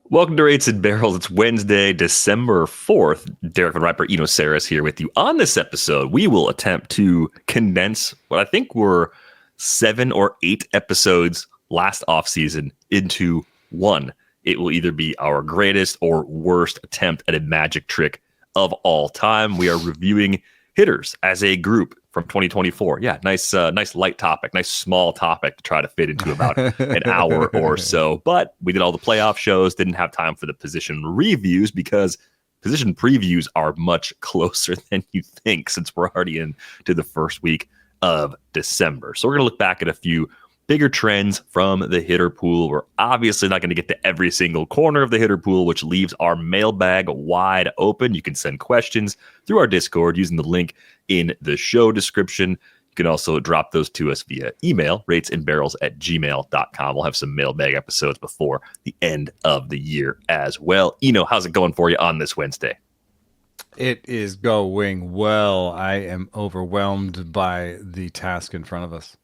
Welcome to Rates and Barrels. It's Wednesday, December 4th. Derek Van Riper, Eno Saris here with you. On this episode, we will attempt to condense what I think were 7 or 8 episodes last offseason into one. It will either be our greatest or worst attempt at a magic trick of all time. We are reviewing hitters as a group from 2024. Yeah, nice light topic, nice small topic to try to fit into about an hour or so. But we did all the playoff shows, didn't have time for the position reviews because position previews are much closer than you think since we're already into the first week of December. So we're going to look back at a few bigger trends from the hitter pool. We're obviously not going to get to every single corner of the hitter pool, which leaves our mailbag wide open. You can send questions through our Discord using the link in the show description. You can also drop those to us via email, ratesandbarrels@gmail.com. We'll have some mailbag episodes before the end of the year as well. Eno, how's it going for you on this Wednesday? It is going well. I am overwhelmed by the task in front of us.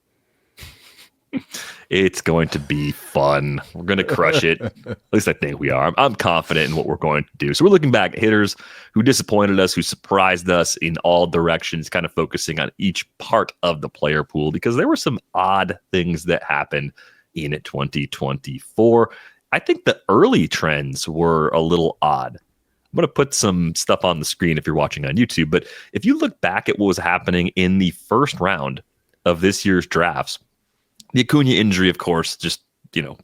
It's going to be fun. We're going to crush it. At least I think we are. I'm confident in what we're going to do. So we're looking back at hitters who disappointed us, who surprised us in all directions, kind of focusing on each part of the player pool because there were some odd things that happened in 2024. I think the early trends were a little odd. I'm going to put some stuff on the screen if you're watching on YouTube. But if you look back at what was happening in the first round of this year's drafts, the Acuna injury, of course, just,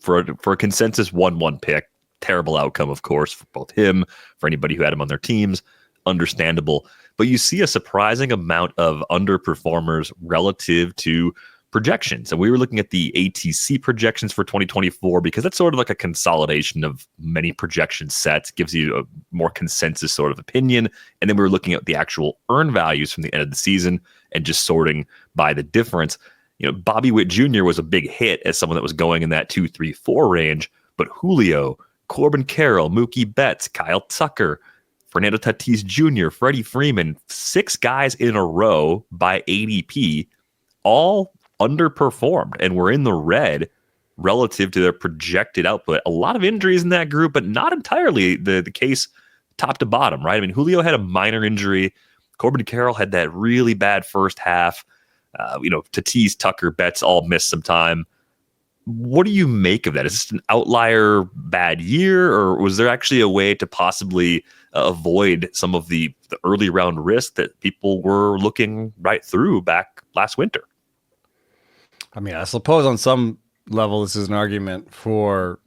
for a consensus 1-1 pick, terrible outcome, of course, for both him, for anybody who had him on their teams, understandable. But you see a surprising amount of underperformers relative to projections. And we were looking at the ATC projections for 2024 because that's sort of like a consolidation of many projection sets, gives you a more consensus sort of opinion. And then we were looking at the actual earn values from the end of the season and just sorting by the difference. Bobby Witt Jr. was a big hit as someone that was going in that 2, 3, 4 range, but Julio, Corbin Carroll, Mookie Betts, Kyle Tucker, Fernando Tatis Jr., Freddie Freeman, 6 guys in a row by ADP, all underperformed and were in the red relative to their projected output. A lot of injuries in that group, but not entirely the case top to bottom, right? I mean, Julio had a minor injury. Corbin Carroll had that really bad first half. Tatis, Tucker, Betts all missed some time. What do you make of that? Is this an outlier bad year, or was there actually a way to possibly avoid some of the early round risk that people were looking right through back last winter? I mean, I suppose on some level, this is an argument for,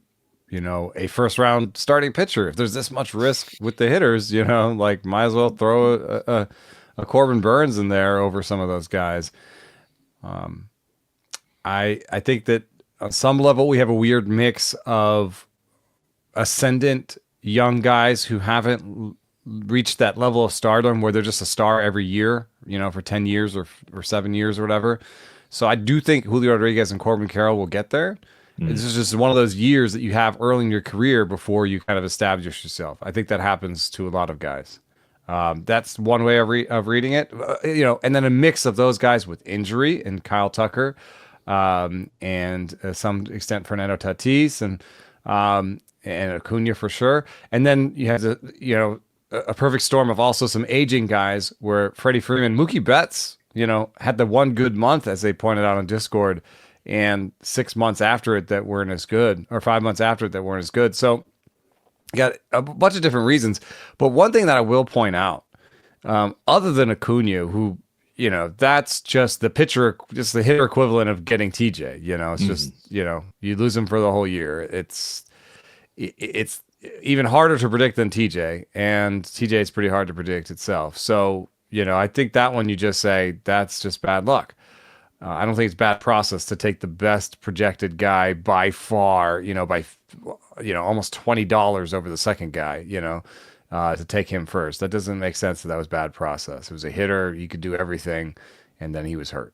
a first round starting pitcher. If there's this much risk with the hitters, might as well throw a Corbin Burns in there over some of those guys. I think that on some level we have a weird mix of ascendant young guys who haven't reached that level of stardom where they're just a star every year, for 10 years or 7 years or whatever. So I do think Julio Rodriguez and Corbin Carroll will get there. This is just one of those years that you have early in your career before you kind of establish yourself. I think that happens to a lot of guys. That's one way of reading it, and then a mix of those guys with injury and Kyle Tucker, and some extent Fernando Tatis and Acuna for sure. And then you have a perfect storm of also some aging guys where Freddie Freeman, Mookie Betts, had the one good month, as they pointed out on Discord, and 6 months after it that weren't as good, or 5 months after it that weren't as good. So you got a bunch of different reasons. But one thing that I will point out, other than Acuna, who, that's just the pitcher, just the hitter equivalent of getting TJ, it's just, you lose him for the whole year. It's even harder to predict than TJ, and TJ is pretty hard to predict itself. So, I think that one you just say, that's just bad luck. I don't think it's bad process to take the best projected guy by far, by almost $20 over the second guy, to take him first. That doesn't make sense that was bad process. It was a hitter. He could do everything, and then he was hurt.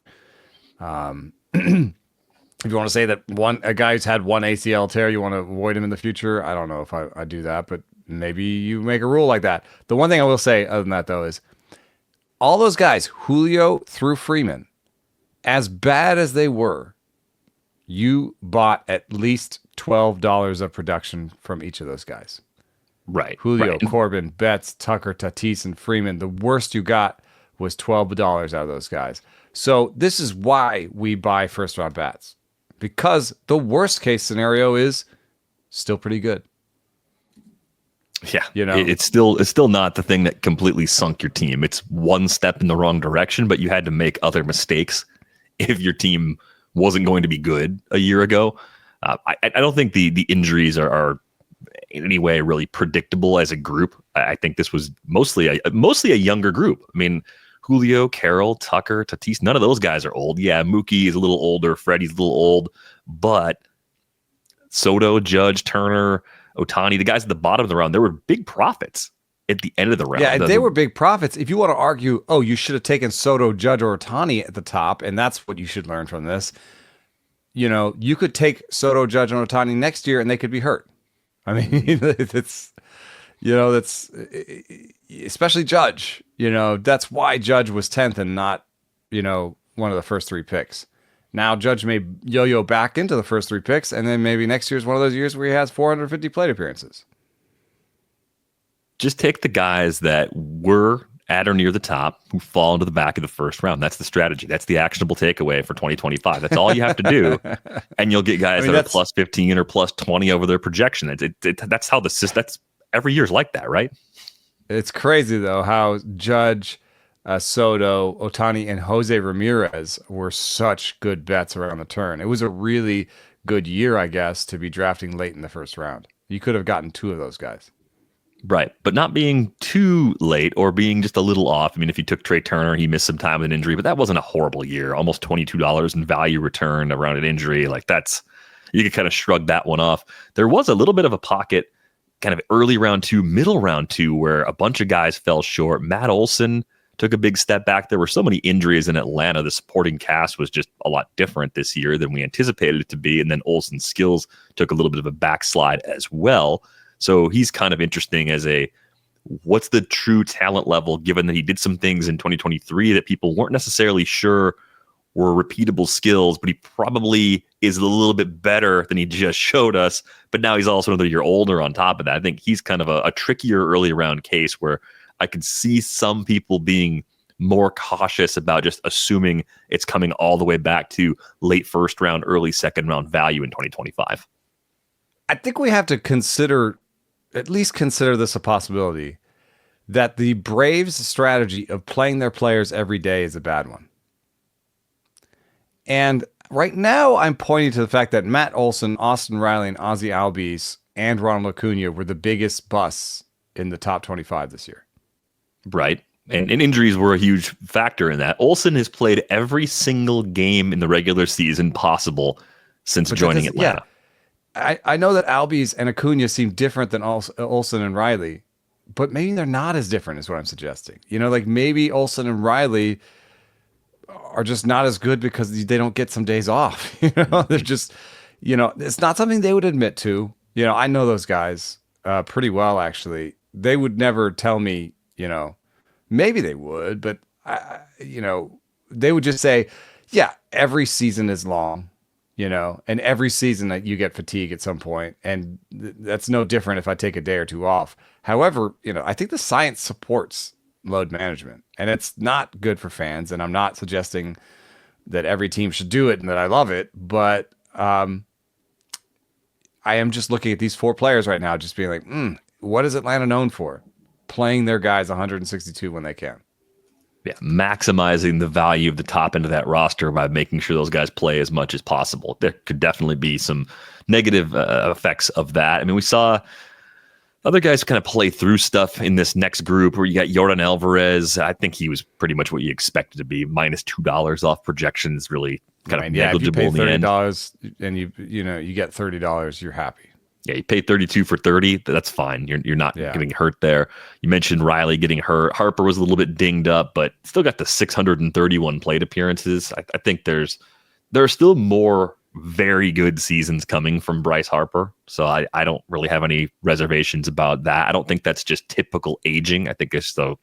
If you want to say that a guy who's had one ACL tear, you want to avoid him in the future, I don't know if I do that, but maybe you make a rule like that. The one thing I will say other than that, though, is all those guys, Julio through Freeman, as bad as they were, you bought at least $12 of production from each of those guys. Right. Julio, right. Corbin, Betts, Tucker, Tatis, and Freeman. The worst you got was $12 out of those guys. So this is why we buy first-round bats, because the worst-case scenario is still pretty good. Yeah, it's still not the thing that completely sunk your team. It's one step in the wrong direction, but you had to make other mistakes if your team wasn't going to be good a year ago. I don't think the injuries are in any way really predictable as a group. I think this was mostly a younger group. I mean, Julio, Carroll, Tucker, Tatis, none of those guys are old. Yeah, Mookie is a little older, Freddie's a little old, but Soto, Judge, Turner, Ohtani, the guys at the bottom of the round, there were big profits at the end of the round. Yeah, they were big profits. If you want to argue, oh, you should have taken Soto, Judge, or Ohtani at the top, and that's what you should learn from this. You could take Soto, Judge, and Ohtani next year, and they could be hurt. I mean, that's especially Judge. That's why Judge was 10th and not, one of the first 3 picks. Now Judge may yo-yo back into the first 3 picks, and then maybe next year's one of those years where he has 450 plate appearances. Just take the guys that were at or near the top who fall into the back of the first round. That's the strategy. That's the actionable takeaway for 2025. That's all you have to do, and you'll get guys that are plus 15 or plus 20 over their projection. That's how the system. That's every year's like that, right? It's crazy though how Judge, Soto, Ohtani, and Jose Ramirez were such good bets around the turn. It was a really good year, I guess, to be drafting late in the first round. You could have gotten 2 of those guys. Right, but not being too late or being just a little off. I mean, if you took Trey Turner, he missed some time with an injury, but that wasn't a horrible year. Almost $22 in value return around an injury. Like you could kind of shrug that one off. There was a little bit of a pocket kind of early round 2, middle round 2, where a bunch of guys fell short. Matt Olson took a big step back. There were so many injuries in Atlanta. The supporting cast was just a lot different this year than we anticipated it to be. And then Olson's skills took a little bit of a backslide as well. So he's kind of interesting as what's the true talent level, given that he did some things in 2023 that people weren't necessarily sure were repeatable skills, but he probably is a little bit better than he just showed us. But now he's also another year older on top of that. I think he's kind of a trickier early round case where I could see some people being more cautious about just assuming it's coming all the way back to late first round, early second round value in 2025. I think we have to at least consider this a possibility, that the Braves' strategy of playing their players every day is a bad one. And right now I'm pointing to the fact that Matt Olson, Austin Riley, and Ozzie Albies and Ronald Acuna were the biggest busts in the top 25 this year. Right. And injuries were a huge factor in that. Olson has played every single game in the regular season possible since joining Atlanta. Yeah. I know that Albies and Acuna seem different than Olson and Riley, but maybe they're not as different is what I'm suggesting. Like maybe Olson and Riley are just not as good because they don't get some days off. They're just, it's not something they would admit to. I know those guys pretty well, actually. They would never tell me, maybe they would, but they would just say, yeah, every season is long. And every season that you get fatigue at some point, and that's no different if I take a day or 2 off. However, I think the science supports load management, and it's not good for fans. And I'm not suggesting that every team should do it and that I love it, but I am just looking at these 4 players right now, just being like, what is Atlanta known for? Playing their guys 162 when they can. Yeah, maximizing the value of the top end of that roster by making sure those guys play as much as possible. There could definitely be some negative effects of that. I mean, we saw other guys kind of play through stuff in this next group where you got Yordan Alvarez. I think he was pretty much what you expected to be, minus $2 off projections, really kind of negligible in the end. $30 and you get $30, you're happy. Yeah, you pay 32 for 30. That's fine. You're not getting hurt there. You mentioned Riley getting hurt. Harper was a little bit dinged up, but still got the 631 plate appearances. I think there are still more very good seasons coming from Bryce Harper. So I don't really have any reservations about that. I don't think that's just typical aging. I think it's a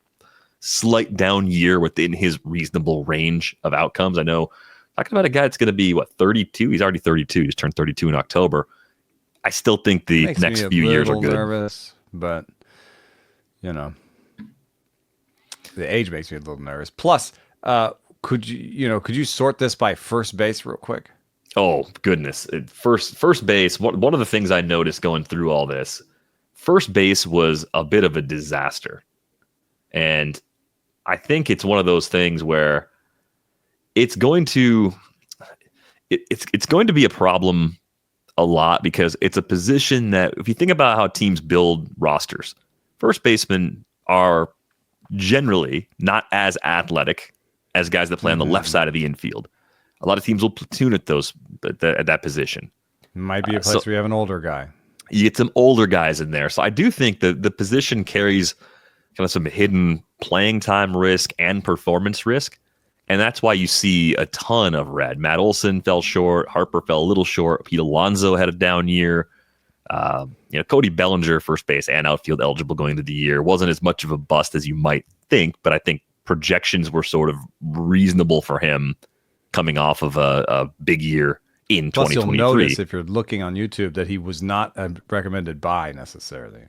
slight down year within his reasonable range of outcomes. I know talking about a guy that's going to be 32. He's already 32. He's turned 32 in October. I still think the Makes next me a few years are little good. nervous, but you know, the age makes me a little nervous. Plus, could you sort this by first base real quick? Oh goodness! First base. One of the things I noticed going through all this, first base was a bit of a disaster, and I think it's one of those things where it's going to it's going to be a problem a lot because it's a position that, if you think about how teams build rosters, first basemen are generally not as athletic as guys that play on the left side of the infield. A lot of teams will platoon at that position. Might be a place where you have an older guy. You get some older guys in there. So I do think that the position carries kind of some hidden playing time risk and performance risk. And that's why you see a ton of red. Matt Olson fell short. Harper fell a little short. Pete Alonso had a down year. Cody Bellinger, first base and outfield eligible going into the year, wasn't as much of a bust as you might think, but I think projections were sort of reasonable for him coming off of a big year in 2023. You'll notice if you're looking on YouTube that he was not a recommended buy necessarily.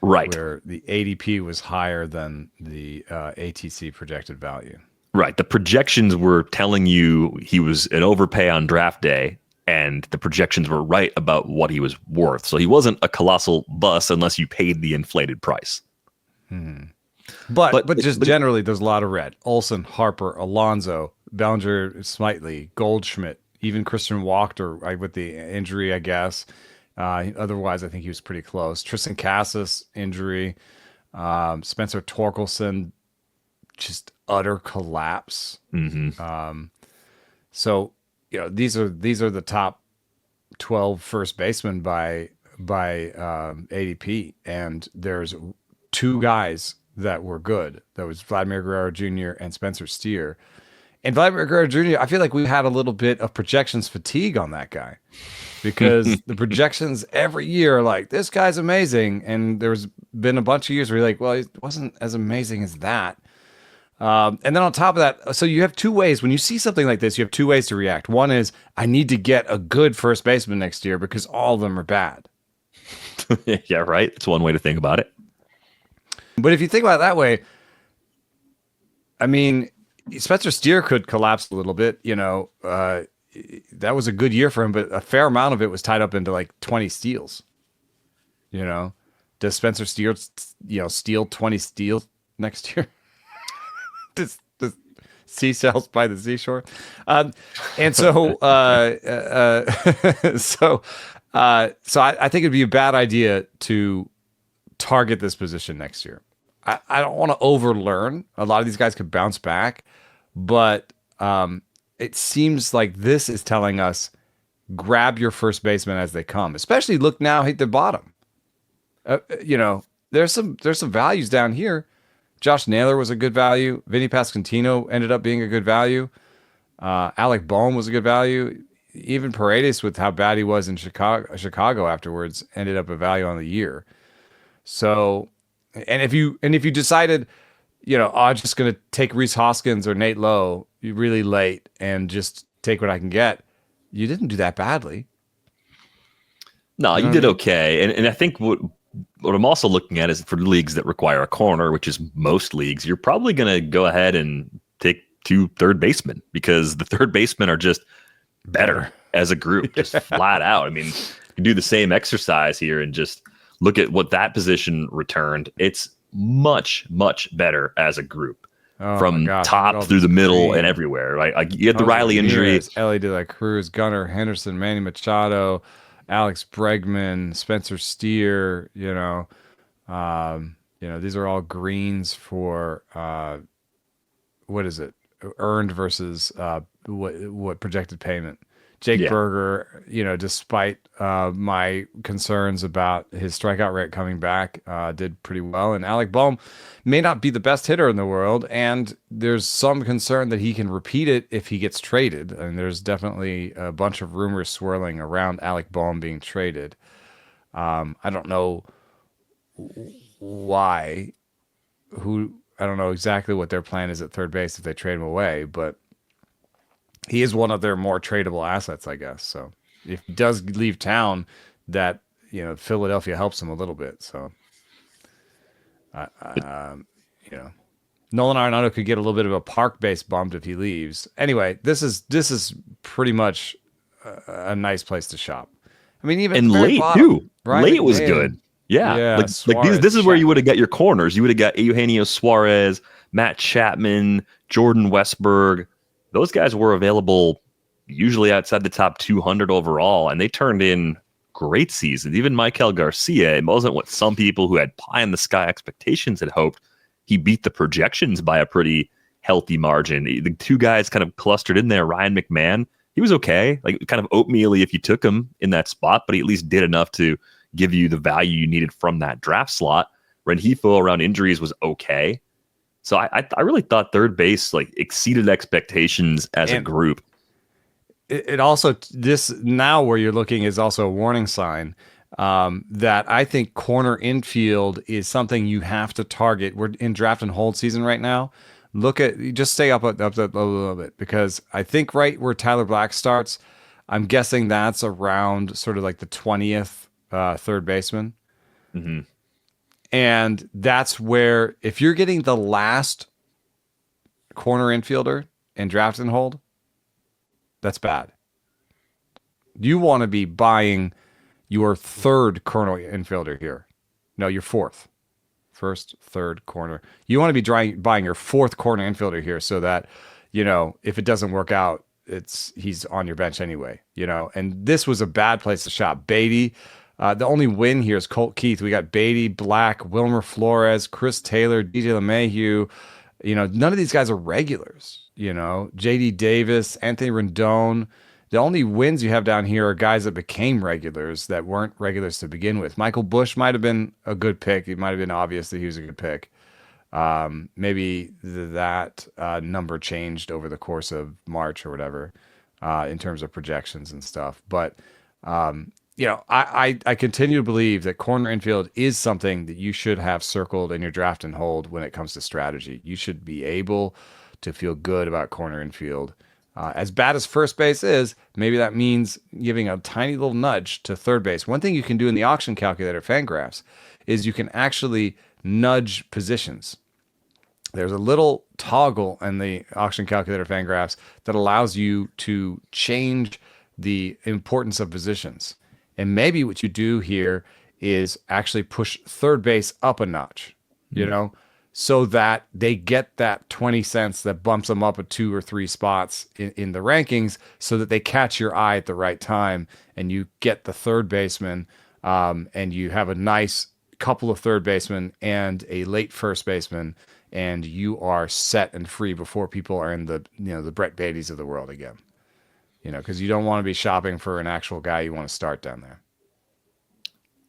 Right. Where the ADP was higher than the ATC projected value. Right. The projections were telling you he was an overpay on draft day, and the projections were right about what he was worth. So he wasn't a colossal bust unless you paid the inflated price. But generally, there's a lot of red. Olson, Harper, Alonso, Bellinger, slightly, Goldschmidt, even Christian Walker with the injury, I guess. Otherwise, I think he was pretty close. Tristan Casas, injury. Spencer Torkelson, just utter collapse. So these are the top 12 first basemen by ADP, and there's two guys that were good. That was Vladimir Guerrero Jr. and Spencer Steer. And Vladimir Guerrero Jr., I feel like we had a little bit of projections fatigue on that guy, because the projections every year are like, this guy's amazing, and there's been a bunch of years where you're like, well, he wasn't as amazing as that. And then on top of that, so you have two ways. When you see something like this, you have two ways to react. One is, I need to get a good first baseman next year because all of them are bad. Yeah, right. It's one way to think about it. But if you think about it that way, I mean, Spencer Steer could collapse a little bit. That was a good year for him, but a fair amount of it was tied up into like 20 steals. Does Spencer Steer, steal 20 steals next year? Does seashells by the seashore? I think it'd be a bad idea to target this position next year. I don't want to overlearn. A lot of these guys could bounce back, but it seems like this is telling us, grab your first baseman as they come. Especially look now, hit the bottom. There's some values down here. Josh Naylor was a good value. Vinny Pasquantino ended up being a good value. Alec Bohm was a good value. Even Paredes, with how bad he was in Chicago afterwards, ended up a value on the year. So, and if you decided, I'm just going to take Rhys Hoskins or Nate Lowe really late and just take what I can get, you didn't do that badly. No, you did okay. And I think what I'm also looking at is, for leagues that require a corner, which is most leagues, you're probably going to go ahead and take 2 third basemen, because the third basemen are just better as a group, just flat out. I mean, you do the same exercise here and just look at what that position returned. It's much, much better as a group, from top through the middle and everywhere. Like you had the Riley injury. Elly de la Cruz, Gunnar, Henderson, Manny Machado, Alex Bregman, Spencer Steer. These are all greens for what is it? Earned versus what projected payment. Jake Berger, despite my concerns about his strikeout rate coming back, did pretty well. And Alec Bohm may not be the best hitter in the world, and there's some concern that he can repeat it if he gets traded. And there's definitely a bunch of rumors swirling around Alec Bohm being traded. I don't know why. I don't know exactly what their plan is at third base if they trade him away, but he is one of their more tradable assets, I guess. So if he does leave town, that Philadelphia helps him a little bit. So, you know, Nolan Arenado could get a little bit of a park base bumped if he leaves. Anyway, this is pretty much a nice place to shop. I mean, even And at the very late bottom, too. Ryan Late was McMahon. good. Yeah. Yeah, Like Suarez, this is where you Chapman. would have got your corners. You would have got Eugenio Suarez, Matt Chapman, Jordan Westberg. Those guys were available usually outside the top 200 overall, and they turned in great seasons. Even Michael Garcia, it wasn't what some people who had pie in the sky expectations had hoped. He beat the projections by a pretty healthy margin. The two guys kind of clustered in there. Ryan McMahon, he was okay, like kind of oatmeal-y if you took him in that spot, but he at least did enough to give you the value you needed from that draft slot. Rengifo around injuries was okay. So I really thought third base like exceeded expectations as a group. It also, this now where you're looking is also a warning sign that I think corner infield is something you have to target. We're in draft and hold season right now. Just stay up a little bit, because I think right where Tyler Black starts, I'm guessing that's around sort of like the 20th third baseman. Mm-hmm. And that's where, if you're getting the last corner infielder in draft and hold, that's bad. You want to be buying your third corner infielder here. No, your fourth. First, third corner. You want to be buying your fourth corner infielder here, so that, if it doesn't work out, he's on your bench anyway, And this was a bad place to shop. Beatty, the only win here is Colt Keith. We got Beatty, Black, Wilmer Flores, Chris Taylor, DJ LeMahieu. None of these guys are regulars. JD Davis, Anthony Rendon. The only wins you have down here are guys that became regulars that weren't regulars to begin with. Michael Bush might have been a good pick. It might have been obvious that he was a good pick. Maybe that number changed over the course of March or whatever in terms of projections and stuff. But, I continue to believe that corner infield is something that you should have circled in your draft and hold when it comes to strategy. You should be able to feel good about corner infield. As bad as first base is, maybe that means giving a tiny little nudge to third base. One thing you can do in the auction calculator Fangraphs is you can actually nudge positions. There's a little toggle in the auction calculator Fangraphs that allows you to change the importance of positions. And maybe what you do here is actually push third base up a notch, so that they get that 20 cents that bumps them up a 2 or 3 spots in the rankings, so that they catch your eye at the right time and you get the third baseman, and you have a nice couple of third basemen and a late first baseman, and you are set and free before people are in the Brett Beattys of the world again. Because you don't want to be shopping for an actual guy you want to start down there.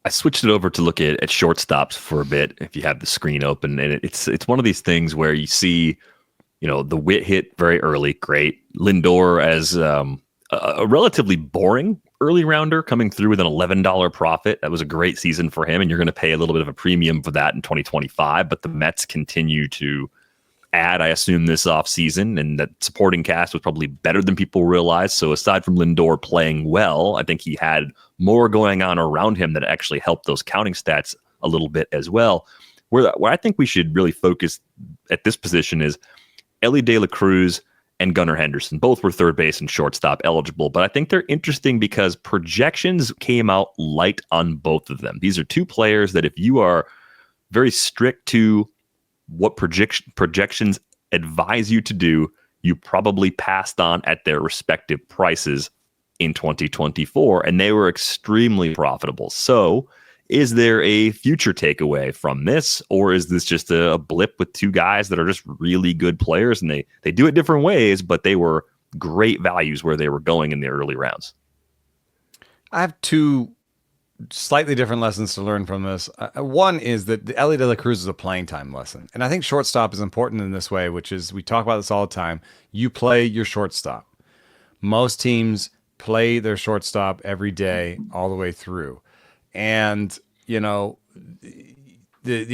I switched it over to look at shortstops for a bit, if you have the screen open. And it's one of these things where you see, the Witt hit very early. Great. Lindor as a relatively boring early rounder coming through with an $11 profit. That was a great season for him. And you're going to pay a little bit of a premium for that in 2025. But the Mets continue to add, I assume, this offseason, and that supporting cast was probably better than people realized. So aside from Lindor playing well, I think he had more going on around him that actually helped those counting stats a little bit as well. Where I think we should really focus at this position is Elly De La Cruz and Gunnar Henderson. Both were third base and shortstop eligible, but I think they're interesting because projections came out light on both of them. These are two players that if you are very strict to what projections advise you to do, you probably passed on at their respective prices in 2024, and they were extremely profitable. So is there a future takeaway from this, or is this just a blip with two guys that are just really good players, and they do it different ways, but they were great values where they were going in the early rounds? I have two slightly different lessons to learn from this. One is that the Elly De La Cruz is a playing time lesson. And I think shortstop is important in this way, which is, we talk about this all the time. You play your shortstop. Most teams play their shortstop every day all the way through. And, the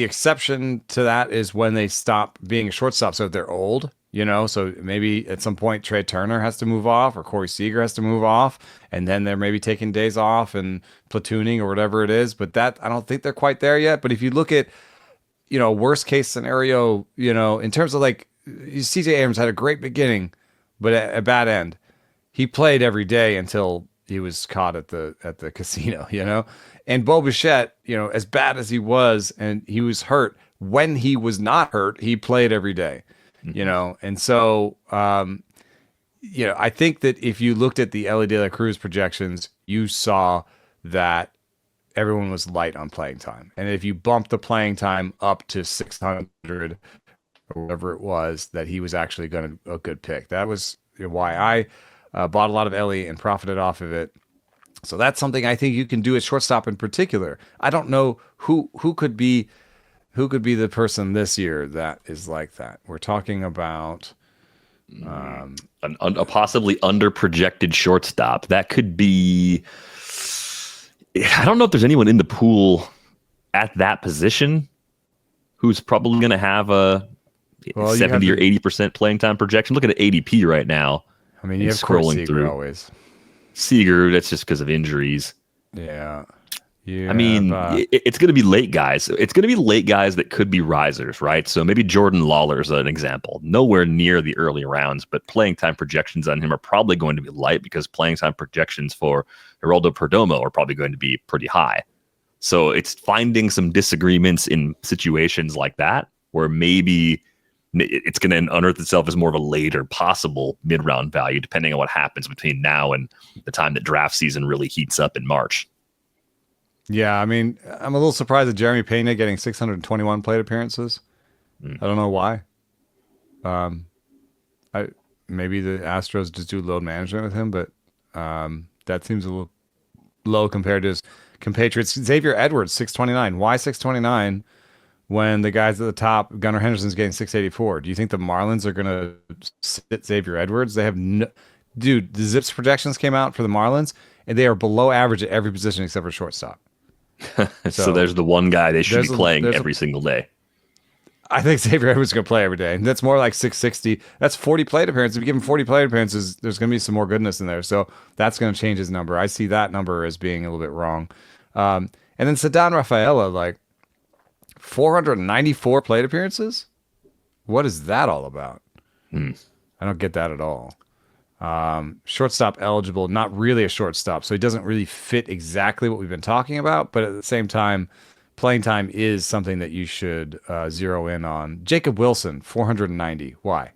exception to that is when they stop being a shortstop. So if they're old So maybe at some point Trey Turner has to move off or Corey Seager has to move off, and then they're maybe taking days off and platooning or whatever it is. But that I don't think they're quite there yet. But if you look at, worst case scenario, in terms of like CJ Abrams had a great beginning, but a bad end. He played every day until he was caught at the casino, And Bo Bichette, as bad as he was, and he was hurt, when he was not hurt, he played every day. And so, I think that if you looked at the Elly De La Cruz projections, you saw that everyone was light on playing time. And if you bumped the playing time up to 600 or whatever it was, that he was actually a good pick. That was why I bought a lot of Elly and profited off of it. So that's something I think you can do at shortstop in particular. I don't know who could be the person this year that is like that. We're talking about a possibly underprojected shortstop. That could be. I don't know if there's anyone in the pool at that position who's probably going to have a 70 or 80% playing time projection. Look at the ADP right now. I mean, you have scrolling Seager through always. Seager, that's just because of injuries. Yeah. I mean, it's going to be late guys. It's going to be late guys that could be risers, right? So maybe Jordan Lawler's an example. Nowhere near the early rounds, but playing time projections on him are probably going to be light because playing time projections for Geraldo Perdomo are probably going to be pretty high. So it's finding some disagreements in situations like that where maybe it's going to unearth itself as more of a later possible mid-round value, depending on what happens between now and the time that draft season really heats up in March. Yeah, I mean, I'm a little surprised at Jeremy Pena getting 621 plate appearances. I don't know why. Maybe the Astros just do load management with him, but that seems a little low compared to his compatriots. Xavier Edwards, 629. Why 629 when the guys at the top, Gunnar Henderson's getting 684? Do you think the Marlins are going to sit Xavier Edwards? They have dude, the Zips projections came out for the Marlins, and they are below average at every position except for shortstop. So there's the one guy they should be playing every single day. I think Xavier Edwards is going to play every day. And that's more like 660. That's 40 plate appearances. If you give him 40 plate appearances, there's going to be some more goodness in there. So that's going to change his number. I see that number as being a little bit wrong. And then Ceddanne Rafaela, like 494 plate appearances? What is that all about? I don't get that at all. Shortstop eligible, not really a shortstop, so he doesn't really fit exactly what we've been talking about, but at the same time, playing time is something that you should zero in on. Jacob Wilson, 490. Why?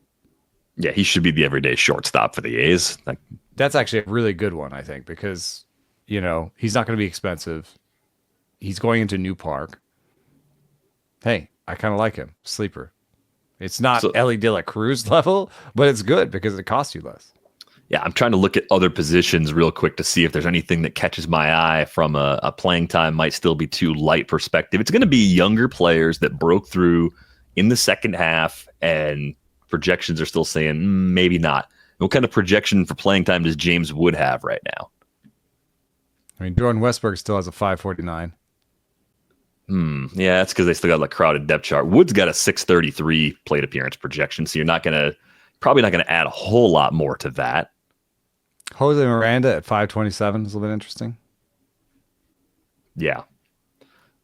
Yeah, he should be the everyday shortstop for the A's. That's actually a really good one, I think, because he's not going to be expensive. He's going into New Park. Hey, I kind of like him. Sleeper. It's not Elly De La Cruz level, but it's good because it costs you less. Yeah, I'm trying to look at other positions real quick to see if there's anything that catches my eye from a playing time might still be too light perspective. It's going to be younger players that broke through in the second half, and projections are still saying maybe not. What kind of projection for playing time does James Wood have right now? I mean, Jordan Westburg still has a 549. Yeah, that's because they still got a crowded depth chart. Wood's got a 633 plate appearance projection, so you're probably not gonna add a whole lot more to that. Jose Miranda at 527 is a little bit interesting. Yeah.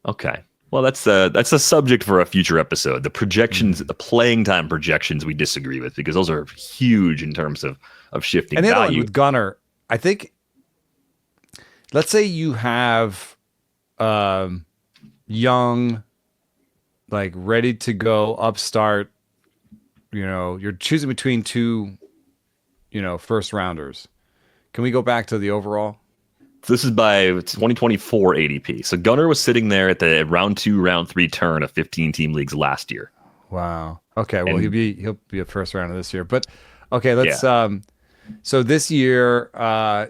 Okay. Well, that's a subject for a future episode. The projections, the playing time projections, we disagree with because those are huge in terms of shifting and the value. other one with Gunnar, I think. Let's say you have young, like ready to go upstart. You're choosing between two, first rounders. Can we go back to the overall? This is by 2024 ADP. So Gunnar was sitting there at the round 2, round 3 turn of 15-team leagues last year. Wow. Okay. Well, he'll be a first rounder this year. But okay, let's. Yeah. So this year,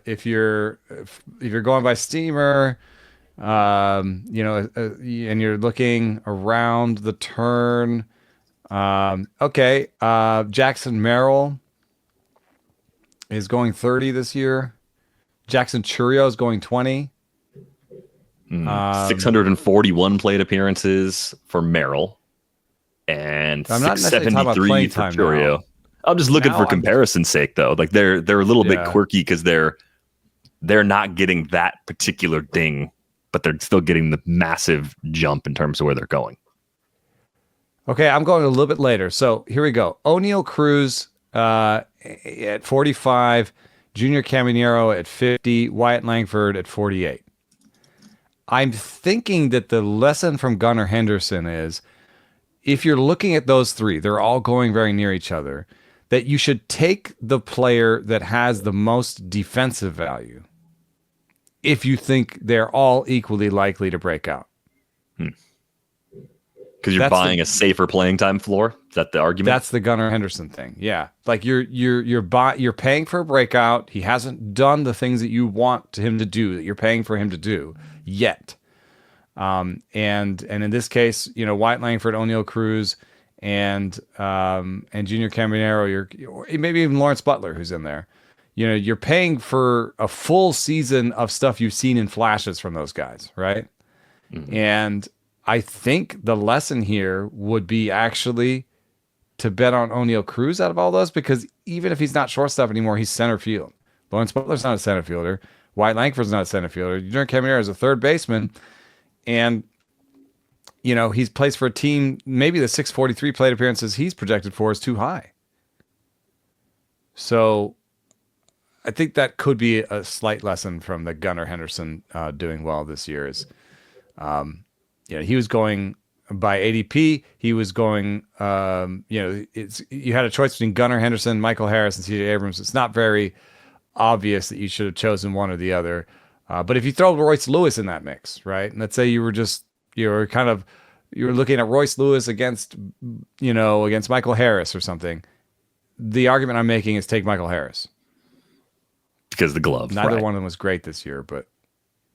if you're going by Steamer, and you're looking around the turn. Okay. Jackson Merrill is going 30 this year. Jackson Churio is going 20. 641 plate appearances for Merrill and 673 for Churio. I'm just looking Now for comparison's sake, though. Like they're a little bit Yeah. quirky because they're not getting that particular thing, but they're still getting the massive jump in terms of where they're going. Okay, I'm going a little bit later. So here we go. O'Neal, Cruz at 45, Junior Caminero at 50, Wyatt Langford at 48. I'm thinking that the lesson from Gunnar Henderson is, if you're looking at those three, they're all going very near each other, that you should take the player that has the most defensive value if you think they're all equally likely to break out. Because you're buying a safer playing time floor. Is that the argument? That's the Gunnar Henderson thing. Yeah, like you're paying for a breakout. He hasn't done the things that you want him to do, that you're paying for him to do yet. And in this case, Wyatt Langford, O'Neal, Cruz, and Junior Caminero, or maybe even Lawrence Butler, who's in there. You're paying for a full season of stuff you've seen in flashes from those guys, right? Mm-hmm. And I think the lesson here would be actually to bet on O'Neal Cruz out of all those, because even if he's not shortstop anymore, he's center field. Lawrence Butler's not a center fielder. Wyatt Langford's not a center fielder. Junior Caminero is a third baseman. And, he's plays for a team, maybe the 643 plate appearances he's projected for is too high. So I think that could be a slight lesson from the Gunnar Henderson doing well this year is, he was going by ADP. He was going, you had a choice between Gunnar Henderson, Michael Harris, and CJ Abrams. It's not very obvious that you should have chosen one or the other. But if you throw Royce Lewis in that mix, right? And let's say you were looking at Royce Lewis against Michael Harris or something. The argument I'm making is take Michael Harris. Because the glove. Neither one of them was great this year, but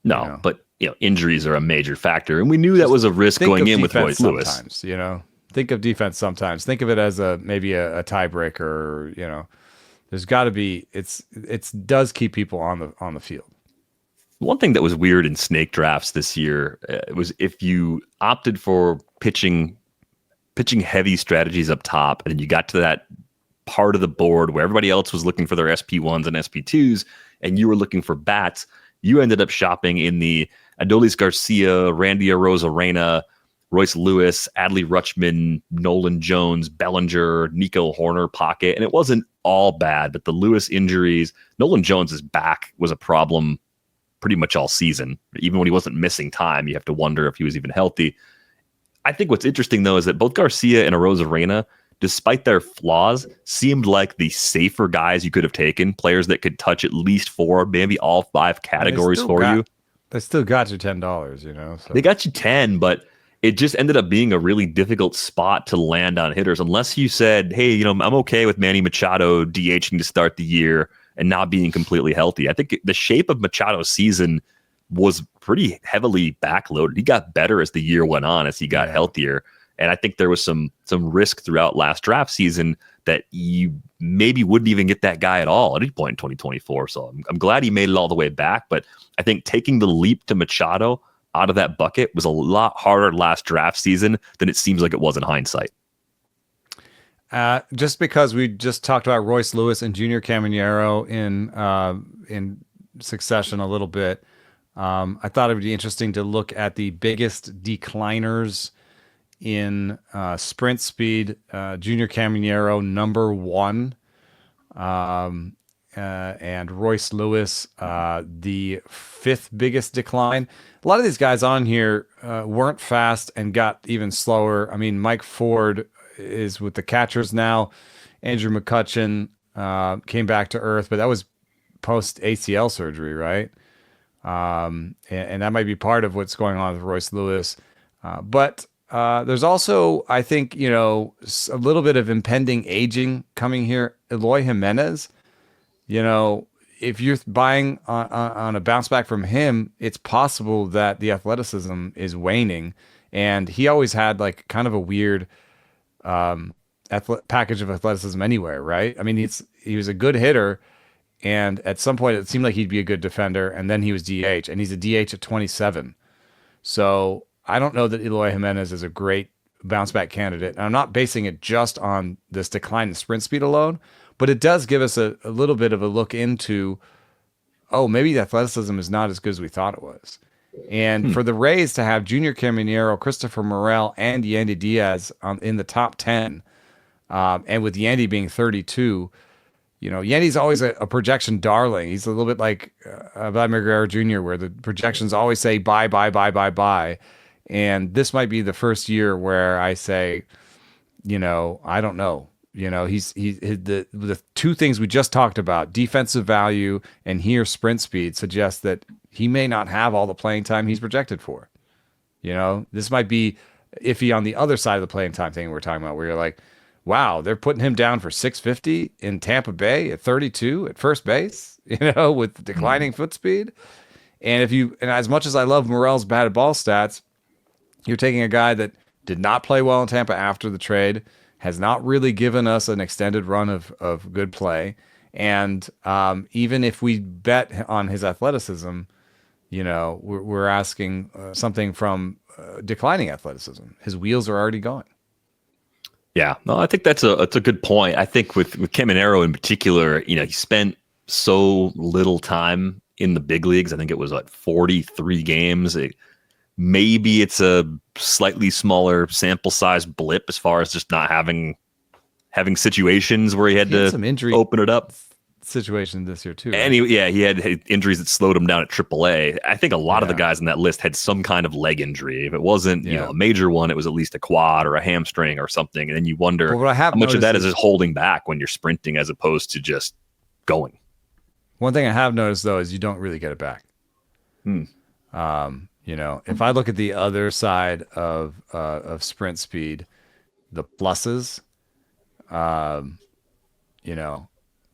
but injuries are a major factor, and we knew that was a risk going in with Royce Lewis. Sometimes, think of defense sometimes. Think of it as maybe a tiebreaker. Or, there's got to be. It does keep people on the field. One thing that was weird in snake drafts this year was if you opted for pitching heavy strategies up top, and then you got to that part of the board where everybody else was looking for their SP1s and SP2s, and you were looking for bats, you ended up shopping in the Adolis Garcia, Randy Arozarena, Royce Lewis, Adley Rutschman, Nolan Jones, Bellinger, Nico Horner pocket, and it wasn't all bad, but the Lewis injuries, Nolan Jones's back was a problem pretty much all season. Even when he wasn't missing time, you have to wonder if he was even healthy. I think what's interesting, though, is that both Garcia and Arozarena, despite their flaws, seemed like the safer guys you could have taken, players that could touch at least 4, maybe all 5 categories for you. They still got you $10, So. They got you 10, but it just ended up being a really difficult spot to land on hitters unless you said, hey, I'm okay with Manny Machado DHing to start the year and not being completely healthy. I think the shape of Machado's season was pretty heavily backloaded. He got better as the year went on, as he got healthier. And I think there was some risk throughout last draft season that you maybe wouldn't even get that guy at all at any point in 2024. So I'm glad he made it all the way back. But I think taking the leap to Machado out of that bucket was a lot harder last draft season than it seems like it was in hindsight. Just because we just talked about Royce Lewis and Junior Caminero in succession a little bit, I thought it would be interesting to look at the biggest decliners in sprint speed. Junior Caminero, number 1, and Royce Lewis, the 5th biggest decline. A lot of these guys on here weren't fast and got even slower. I mean, Mike Ford is with the catchers now. Andrew McCutchen came back to earth, but that was post ACL surgery, right? And that might be part of what's going on with Royce Lewis. But there's also, I think, a little bit of impending aging coming here. Eloy Jimenez, if you're buying on a bounce back from him, it's possible that the athleticism is waning. And he always had like kind of a weird package of athleticism anywhere, right? I mean, he was a good hitter, and at some point it seemed like he'd be a good defender, and then he was DH, and he's a DH at 27. So I don't know that Eloy Jimenez is a great bounce back candidate. And I'm not basing it just on this decline in sprint speed alone, but it does give us a little bit of a look into, oh, maybe the athleticism is not as good as we thought it was. And for the Rays to have Junior Caminero, Christopher Morel, and Yandy Diaz in the top 10, and with Yandy being 32, Yandy's always a projection darling. He's a little bit like Vladimir Guerrero Jr., where the projections always say buy, buy, buy, buy, buy. And this might be the first year where I say, I don't know. The two things we just talked about, defensive value and here sprint speed, suggest that he may not have all the playing time he's projected for. This might be iffy on the other side of the playing time thing we're talking about, where you're like, wow, they're putting him down for 650 in Tampa Bay at 32 at first base, with declining foot speed. And as much as I love Morel's batted ball stats, you're taking a guy that did not play well in Tampa after the trade, has not really given us an extended run of good play. And even if we bet on his athleticism, we're asking something from declining athleticism. His wheels are already going. Yeah, no, I think that's a good point. I think with Caminero in particular, he spent so little time in the big leagues. I think it was 43 games. Maybe it's a slightly smaller sample size blip as far as just not having situations where he had to some injury open it up. Situation this year too. And he had injuries that slowed him down at AAA. I think a lot of the guys on that list had some kind of leg injury. If it wasn't a major one, it was at least a quad or a hamstring or something. And then you wonder how much of that is just holding back when you're sprinting as opposed to just going. One thing I have noticed though is you don't really get it back. If I look at the other side of sprint speed, the pluses,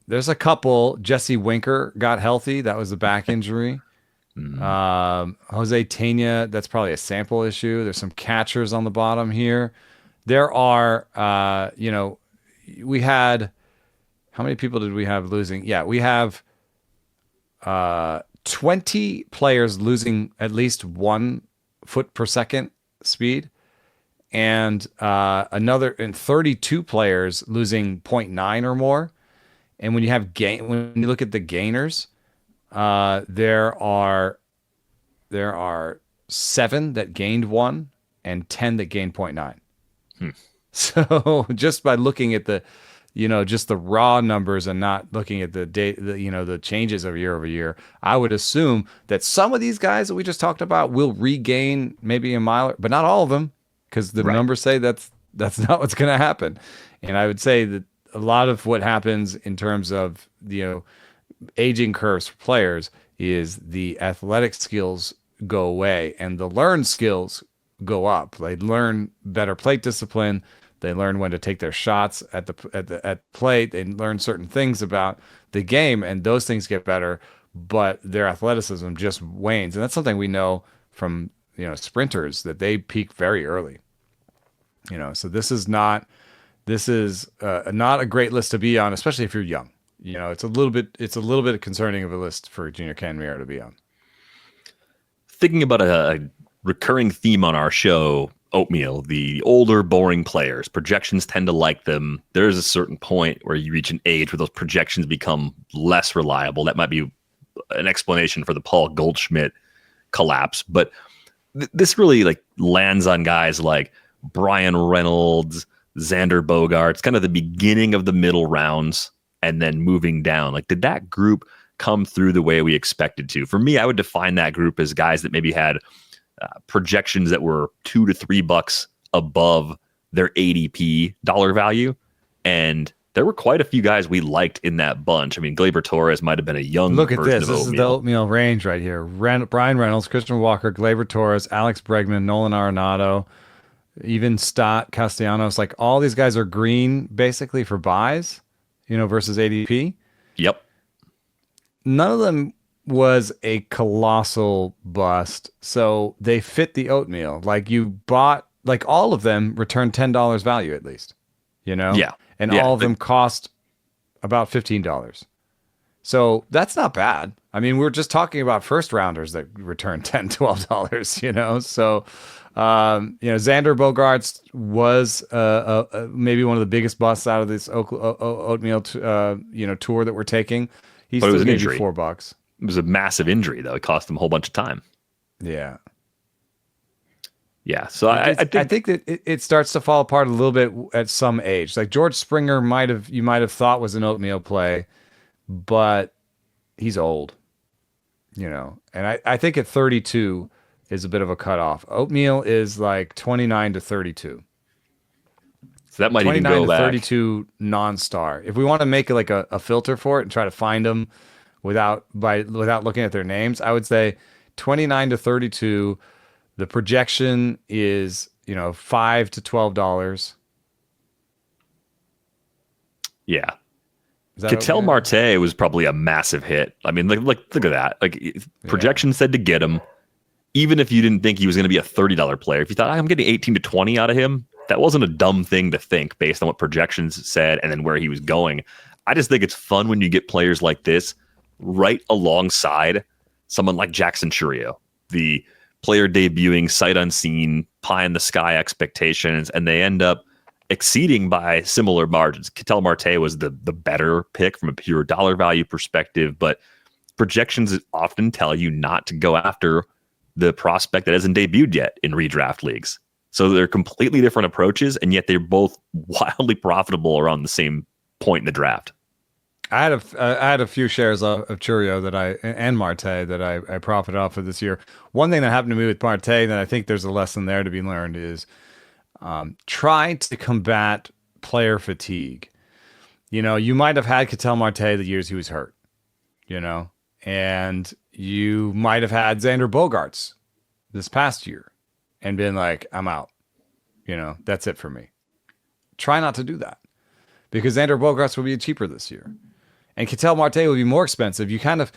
there's a couple. Jesse Winker got healthy. That was a back injury. Jose Tena, that's probably a sample issue. There's some catchers on the bottom here. There are, we had, how many people did we have losing? Yeah, we have 20 players losing at least 1 foot per second speed, and 32 players losing 0.9 or more. And when you look at the gainers, there are 7 that gained 1 and 10 that gained 0.9. So just by looking at the, just the raw numbers and not looking at the data, the changes of year over year, I would assume that some of these guys that we just talked about will regain maybe a mile, but not all of them, because the numbers say that's not what's going to happen. And I would say that a lot of what happens in terms of aging curves for players is the athletic skills go away and the learned skills go up. They learn better plate discipline. They learn when to take their shots at plate. They learn certain things about the game, and those things get better. But their athleticism just wanes, and that's something we know from sprinters, that they peak very early. So this is not a great list to be on, especially if you're young. It's a little bit concerning of a list for Junior Caminero to be on. Thinking about a recurring theme on our show, Oatmeal, the older, boring players, projections tend to like them. There's a certain point where you reach an age where those projections become less reliable. That might be an explanation for the Paul Goldschmidt collapse, but this really lands on guys like Brian Reynolds, Xander Bogaerts, kind of the beginning of the middle rounds and then moving down. Did that group come through the way we expected to? For me, I would define that group as guys that maybe had projections that were $2 to $3 above their ADP dollar value. And there were quite a few guys we liked in that bunch. I mean, Gleyber Torres might have been a young Look at version this. of This is the Oatmeal range right here. Brian Reynolds, Christian Walker, Gleyber Torres, Alex Bregman, Nolan Arenado, even Stott, Castellanos. All these guys are green basically for buys, versus ADP. Yep. None of them was a colossal bust, so they fit the Oatmeal. You bought, all of them returned $10 value at least, Yeah. And all of them cost about $15. So that's not bad. I mean, we're just talking about first rounders that return $10, $12, So Xander Bogaerts was maybe one of the biggest busts out of this Oatmeal tour that we're taking. He But it still was an gave you injury. $4. It was a massive injury, though. It cost him a whole bunch of time. Yeah. Yeah. So I think that it starts to fall apart a little bit at some age. Like George Springer you might have thought was an Oatmeal play, but he's old, and I think at 32 is a bit of a cutoff. Oatmeal is like 29 to 32. So that might even 29 go to back. 32 non-star. If we want to make like a filter for it and try to find them without looking at their names, I would say 29 to 32. The projection is, $5 to $12. Yeah. Is that Ketel okay? Marte was probably a massive hit. I mean, like look at that. Like projection said to get him, even if you didn't think he was going to be a $30 player. If you thought I'm getting 18 to 20 out of him, that wasn't a dumb thing to think based on what projections said and then where he was going. I just think it's fun when you get players like this right alongside someone like Jackson Chourio, the player debuting sight unseen, pie in the sky expectations, and they end up exceeding by similar margins. Ketel Marte was the better pick from a pure dollar value perspective, but projections often tell you not to go after the prospect that hasn't debuted yet in redraft leagues. So they're completely different approaches, and yet they're both wildly profitable around the same point in the draft. I had a few shares of Chourio and Marte that I profited off of this year. One thing that happened to me with Marte that I think there's a lesson there to be learned is try to combat player fatigue. You might have had Ketel Marte the years he was hurt, and you might have had Xander Bogaerts this past year and been like, I'm out. That's it for me. Try not to do that because Xander Bogaerts will be cheaper this year. And Ketel Marte will be more expensive. You have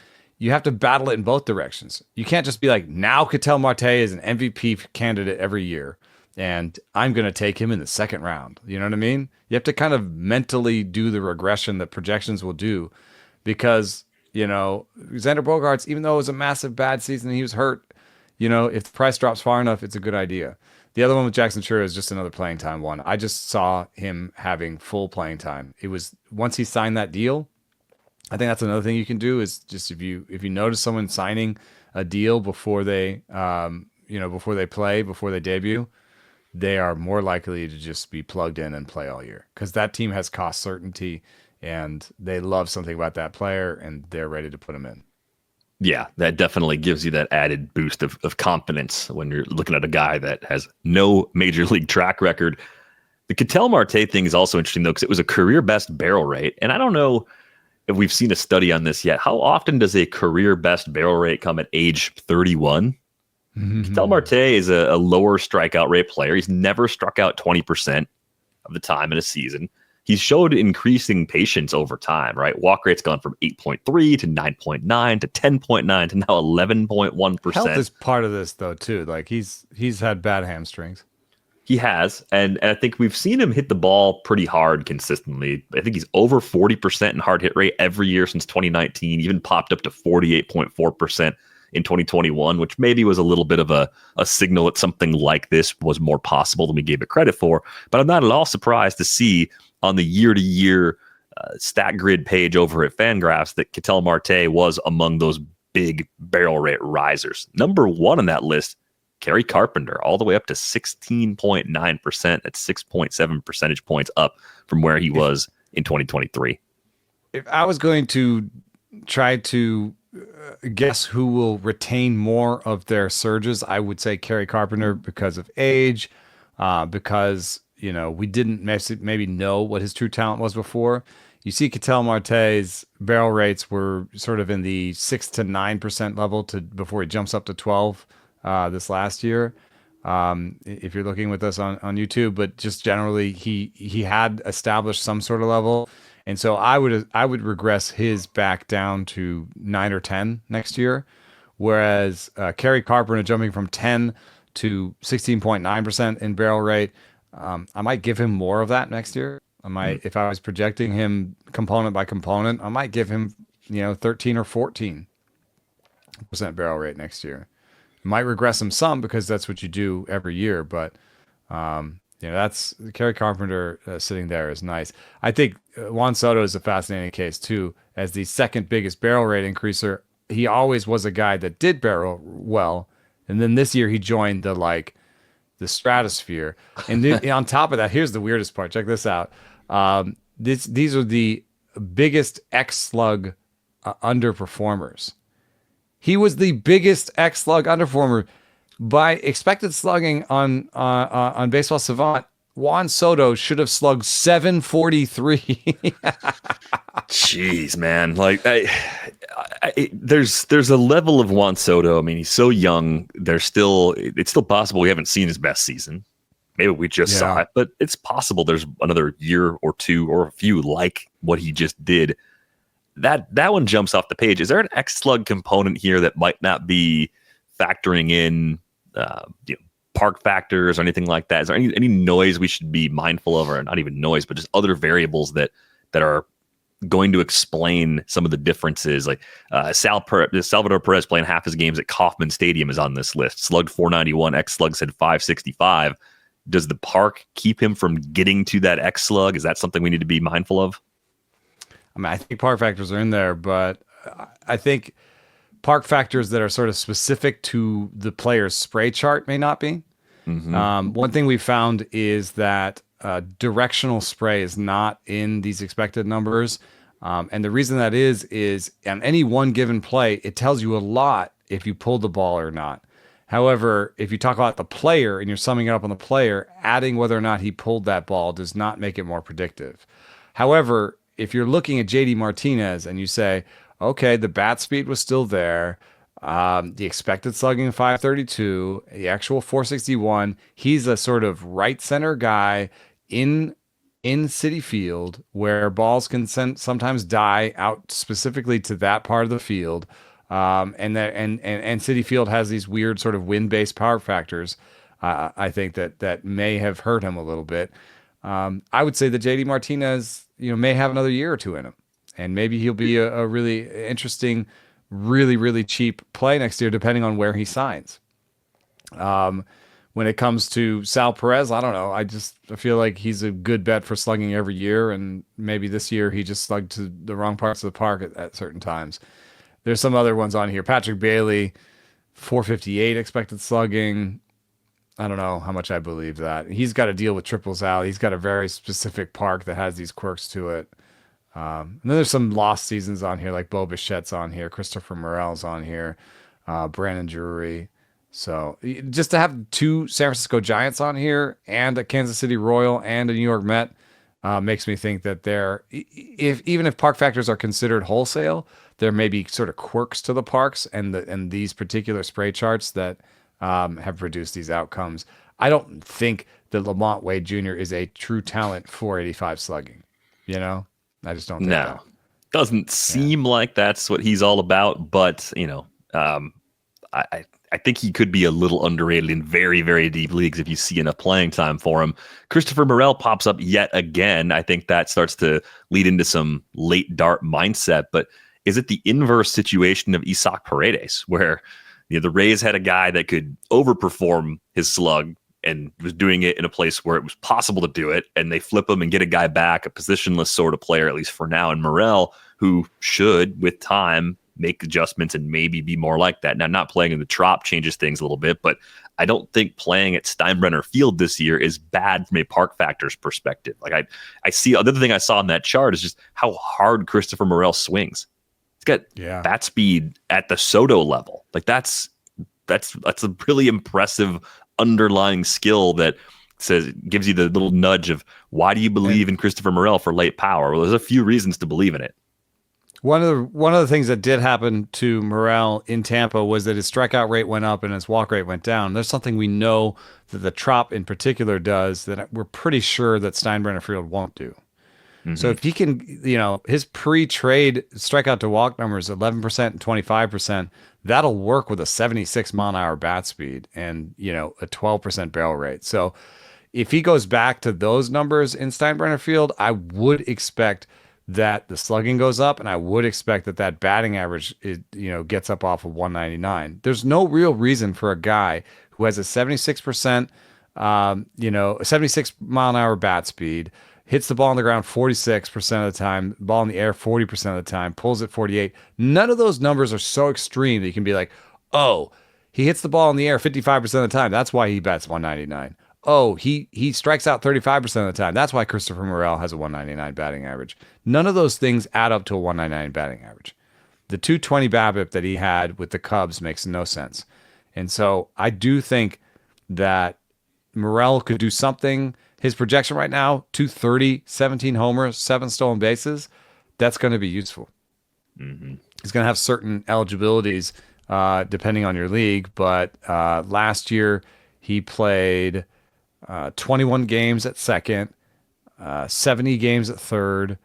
to battle it in both directions. You can't just be like, now Ketel Marte is an MVP candidate every year, and I'm going to take him in the second round. You know what I mean? You have to kind of mentally do the regression that projections will do because, Xander Bogaerts, even though it was a massive bad season and he was hurt, if the price drops far enough, it's a good idea. The other one with Jackson Chourio is just another playing time one. I just saw him having full playing time. It was once he signed that deal, I think that's another thing you can do is just if you notice someone signing a deal before they debut, they are more likely to just be plugged in and play all year because that team has cost certainty and they love something about that player and they're ready to put him in. Yeah, that definitely gives you that added boost of confidence when you're looking at a guy that has no major league track record. The Ketel Marte thing is also interesting, though, because it was a career best barrel rate. And I don't know if we've seen a study on this yet. How often does a career best barrel rate come at age 31? Mm-hmm. Ketel Marte is a lower strikeout rate player. He's never struck out 20% of the time in a season. He's showed increasing patience over time, right? Walk rate's gone from 8.3 to 9.9 to 10.9 to now 11.1%. Health is part of this, though, too. Like he's had bad hamstrings. He has, and I think we've seen him hit the ball pretty hard consistently. I think he's over 40% in hard hit rate every year since 2019, even popped up to 48.4% in 2021, which maybe was a little bit of a signal that something like this was more possible than we gave it credit for. But I'm not at all surprised to see on the year-to-year stat grid page over at Fangraphs that Ketel Marte was among those big barrel rate risers. Number one on that list, Kerry Carpenter, all the way up to 16.9%. That's 6.7 percentage points up from where he was in 2023. If I was going to try to guess who will retain more of their surges, I would say Kerry Carpenter because of age, because we didn't maybe know what his true talent was before. You see Ketel Marte's barrel rates were sort of in the 6 to 9% level before he jumps up to 12 this last year. If you're looking with us on YouTube, but just generally he had established some sort of level. And so I would regress his back down to 9 or 10 next year. Whereas Kerry Carpenter jumping from 10 to 16.9% in barrel rate, I might give him more of that next year. If I was projecting him component by component, I might give him 13 or 14% barrel rate next year. Might regress him some because that's what you do every year, but that's Kerry Carpenter sitting there is nice. I think Juan Soto is a fascinating case too, as the second biggest barrel rate increaser. He always was a guy that did barrel well, and then this year he joined the stratosphere. And then, on top of that, here's the weirdest part. Check this out. These are the biggest xSLG underperformers. He was the biggest xSLG underperformer by expected slugging on Baseball Savant. Juan Soto should have slugged 743. Jeez, man. Like, there's a level of Juan Soto. I mean, he's so young. It's still possible we haven't seen his best season. Maybe we just saw it, but it's possible there's another year or two or a few like what he just did. That one jumps off the page. Is there an xSLG component here that might not be factoring in park factors or anything like that? Is there any noise we should be mindful of, or not even noise, but just other variables that are going to explain some of the differences? Like Salvador Perez playing half his games at Kauffman Stadium is on this list. Slugged 491, xSLG said 565. Does the park keep him from getting to that xSLG? Is that something we need to be mindful of? I mean, I think park factors are in there, but I think park factors that are sort of specific to the player's spray chart may not be. Mm-hmm. One thing we found is that directional spray is not in these expected numbers. And the reason that is on any one given play, it tells you a lot if you pulled the ball or not. However, if you talk about the player and you're summing it up on the player, adding whether or not he pulled that ball does not make it more predictive. However, if you're looking at JD Martinez and you say, okay, the bat speed was still there, the expected slugging 532, the actual 461, he's a sort of right center guy in Citi Field where balls can sometimes die out specifically to that part of the field. And Citi Field has these weird sort of wind-based power factors. I think that may have hurt him a little bit. I would say that JD Martinez, may have another year or two in him, and maybe he'll be a really interesting, really, really cheap play next year, depending on where he signs. When it comes to Sal Perez, I don't know. I feel like he's a good bet for slugging every year, and maybe this year he just slugged to the wrong parts of the park at certain times. There's some other ones on here. Patrick Bailey, 458 expected slugging. I don't know how much I believe that. He's got to deal with triples out. He's got a very specific park that has these quirks to it. And then there's some lost seasons on here, like Bo Bichette's on here, Christopher Morel's on here, Brandon Drury. So just to have two San Francisco Giants on here and a Kansas City Royal and a New York Met makes me think that even if park factors are considered wholesale, there may be sort of quirks to the parks and these particular spray charts that have produced these outcomes. I don't think that Lamont Wade Jr. is a true talent for 85 slugging. I just don't think that. Doesn't seem like that's what he's all about, but I think he could be a little underrated in very, very deep leagues if you see enough playing time for him. Christopher Morel pops up yet again. I think that starts to lead into some late dart mindset, but is it the inverse situation of Isaac Paredes, where the Rays had a guy that could overperform his slug and was doing it in a place where it was possible to do it, and they flip him and get a guy back, a positionless sort of player, at least for now, and Morel, who should, with time, make adjustments and maybe be more like that. Now, not playing in the Trop changes things a little bit, but I don't think playing at Steinbrenner Field this year is bad from a park factors perspective. Like I see, the other thing I saw in that chart is just how hard Christopher Morel swings. He's got bat speed at the Soto level. Like that's a really impressive underlying skill that gives you the little nudge of why do you believe in Christopher Morel for late power? Well, there's a few reasons to believe in it. One of the things that did happen to Morel in Tampa was that his strikeout rate went up and his walk rate went down. There's something we know that the Trop in particular does that we're pretty sure that Steinbrenner Field won't do. Mm-hmm. So if he can, his pre-trade strikeout to walk numbers 11% and 25%, that'll work with a 76-mile-an-hour bat speed and a 12% barrel rate. So if he goes back to those numbers in Steinbrenner Field, I would expect that the slugging goes up, and I would expect that batting average gets up off of 199. There's no real reason for a guy who has a 76%, 76 mile an hour bat speed, hits the ball on the ground 46% of the time, ball in the air 40% of the time, pulls it 48. None of those numbers are so extreme that you can be like, oh, he hits the ball in the air 55% of the time. That's why he bats 199. Oh, he strikes out 35% of the time. That's why Christopher Morel has a 199 batting average. None of those things add up to a 199 batting average. The 220 BABIP that he had with the Cubs makes no sense. And so I do think that Morel could do something. His projection right now, 230, 17 homers, 7 stolen bases. That's going to be useful. Mm-hmm. He's going to have certain eligibilities depending on your league. But last year he played 21 games at second, 70 games at third,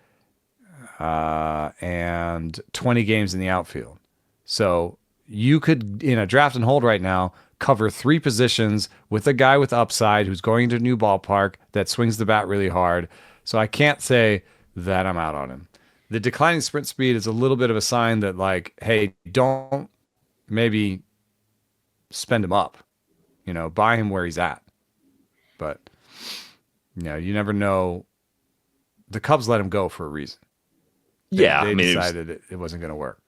and 20 games in the outfield. So you could, in a draft and hold right now, cover 3 positions with a guy with upside who's going to a new ballpark that swings the bat really hard. So I can't say that I'm out on him. The declining sprint speed is a little bit of a sign that, like, hey, don't maybe spend him up. Buy him where he's at. But, you never know. The Cubs let him go for a reason. They decided it wasn't going to work.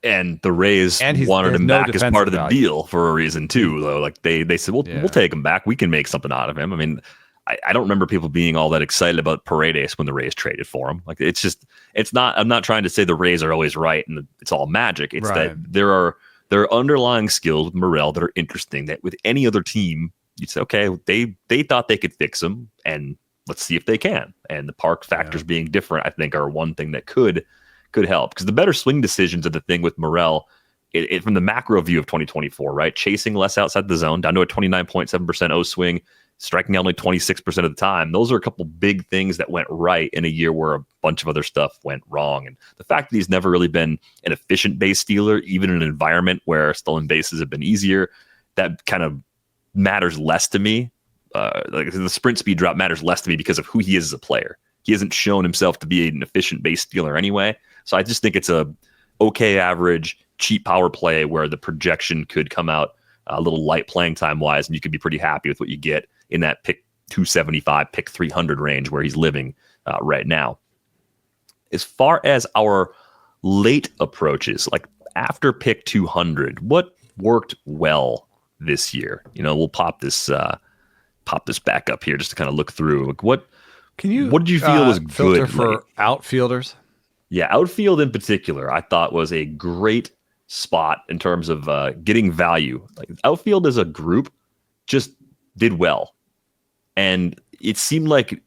And the Rays wanted him back as part of the deal for a reason too, though. Like they said, we'll take him back. We can make something out of him. I mean, I don't remember people being all that excited about Paredes when the Rays traded for him. Like I'm not trying to say the Rays are always right and it's all magic. It's that there are underlying skills with Morel that are interesting that with any other team, you'd say, okay, they thought they could fix him and let's see if they can. And the park factors being different, I think, are one thing that could help, because the better swing decisions are the thing with Morel. It from the macro view of 2024, right? Chasing less outside the zone, down to a 29.7% O swing, striking out only 26% of the time. Those are a couple big things that went right in a year where a bunch of other stuff went wrong. And the fact that he's never really been an efficient base stealer, even in an environment where stolen bases have been easier, that kind of matters less to me. Like the sprint speed drop matters less to me because of who he is as a player. He hasn't shown himself to be an efficient base stealer anyway. So I just think it's a okay average, cheap power play where the projection could come out a little light playing time wise, and you could be pretty happy with what you get in that pick 275, pick 300 range where he's living right now. As far as our late approaches, like after pick 200, what worked well this year? We'll pop this back up here just to kind of look through. Like what did you feel was good for outfielders? Yeah, outfield in particular, I thought was a great spot in terms of getting value. Like outfield as a group just did well. And it seemed like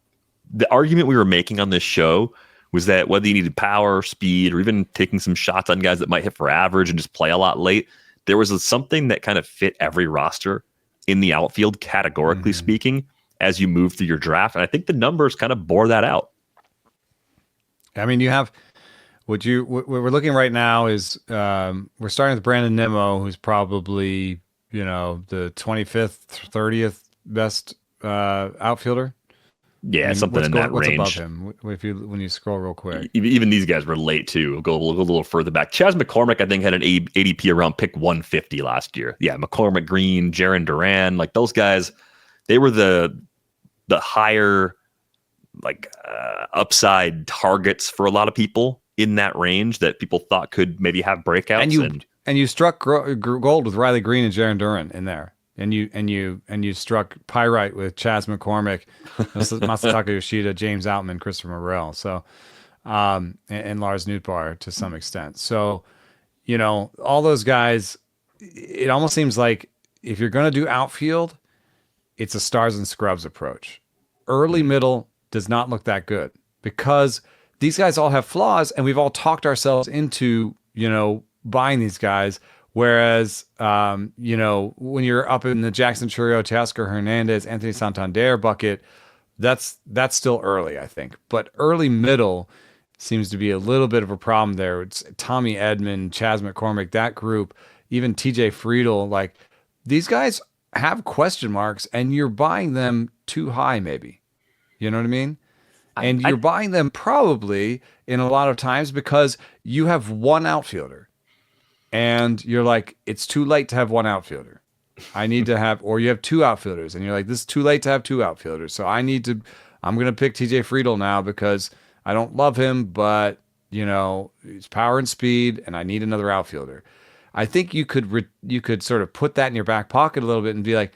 the argument we were making on this show was that whether you needed power, speed, or even taking some shots on guys that might hit for average and just play a lot late, there was something that kind of fit every roster in the outfield, categorically speaking, as you move through your draft. And I think the numbers kind of bore that out. I mean, you have what we're looking right now is we're starting with Brandon Nimmo, who's probably, the 25th, 30th best outfielder. Yeah, something in that range. What's above him? When you scroll real quick, even these guys were late too. Go a little further back. Chas McCormick, I think, had an ADP around pick 150 last year. Yeah, McCormick, Green, Jaron Duran, like those guys, they were the higher upside targets for a lot of people in that range that people thought could maybe have breakouts. And you struck gold with Riley Green and Jaron Duran in there. And you struck pyrite with Chas McCormick, Masataka Yoshida, James Outman, Christopher Morel. So, and Lars Nootbaar to some extent. So, all those guys, it almost seems like if you're going to do outfield, it's a stars and scrubs approach. Early middle does not look that good because these guys all have flaws and we've all talked ourselves into, buying these guys. Whereas, when you're up in the Jackson Chourio, Teoscar Hernandez, Anthony Santander bucket, that's still early, I think. But early middle seems to be a little bit of a problem there. It's Tommy Edman, Chas McCormick, that group, even TJ Friedel. Like these guys have question marks, and you're buying them too high, maybe. You know what I mean? And you're buying them probably in a lot of times because you have one outfielder and you're like, it's too late to have one outfielder. I need to have, or you have two outfielders and you're like, this is too late to have two outfielders. So I'm going to pick TJ Friedl now because I don't love him, but he's power and speed and I need another outfielder. I think you could sort of put that in your back pocket a little bit and be like,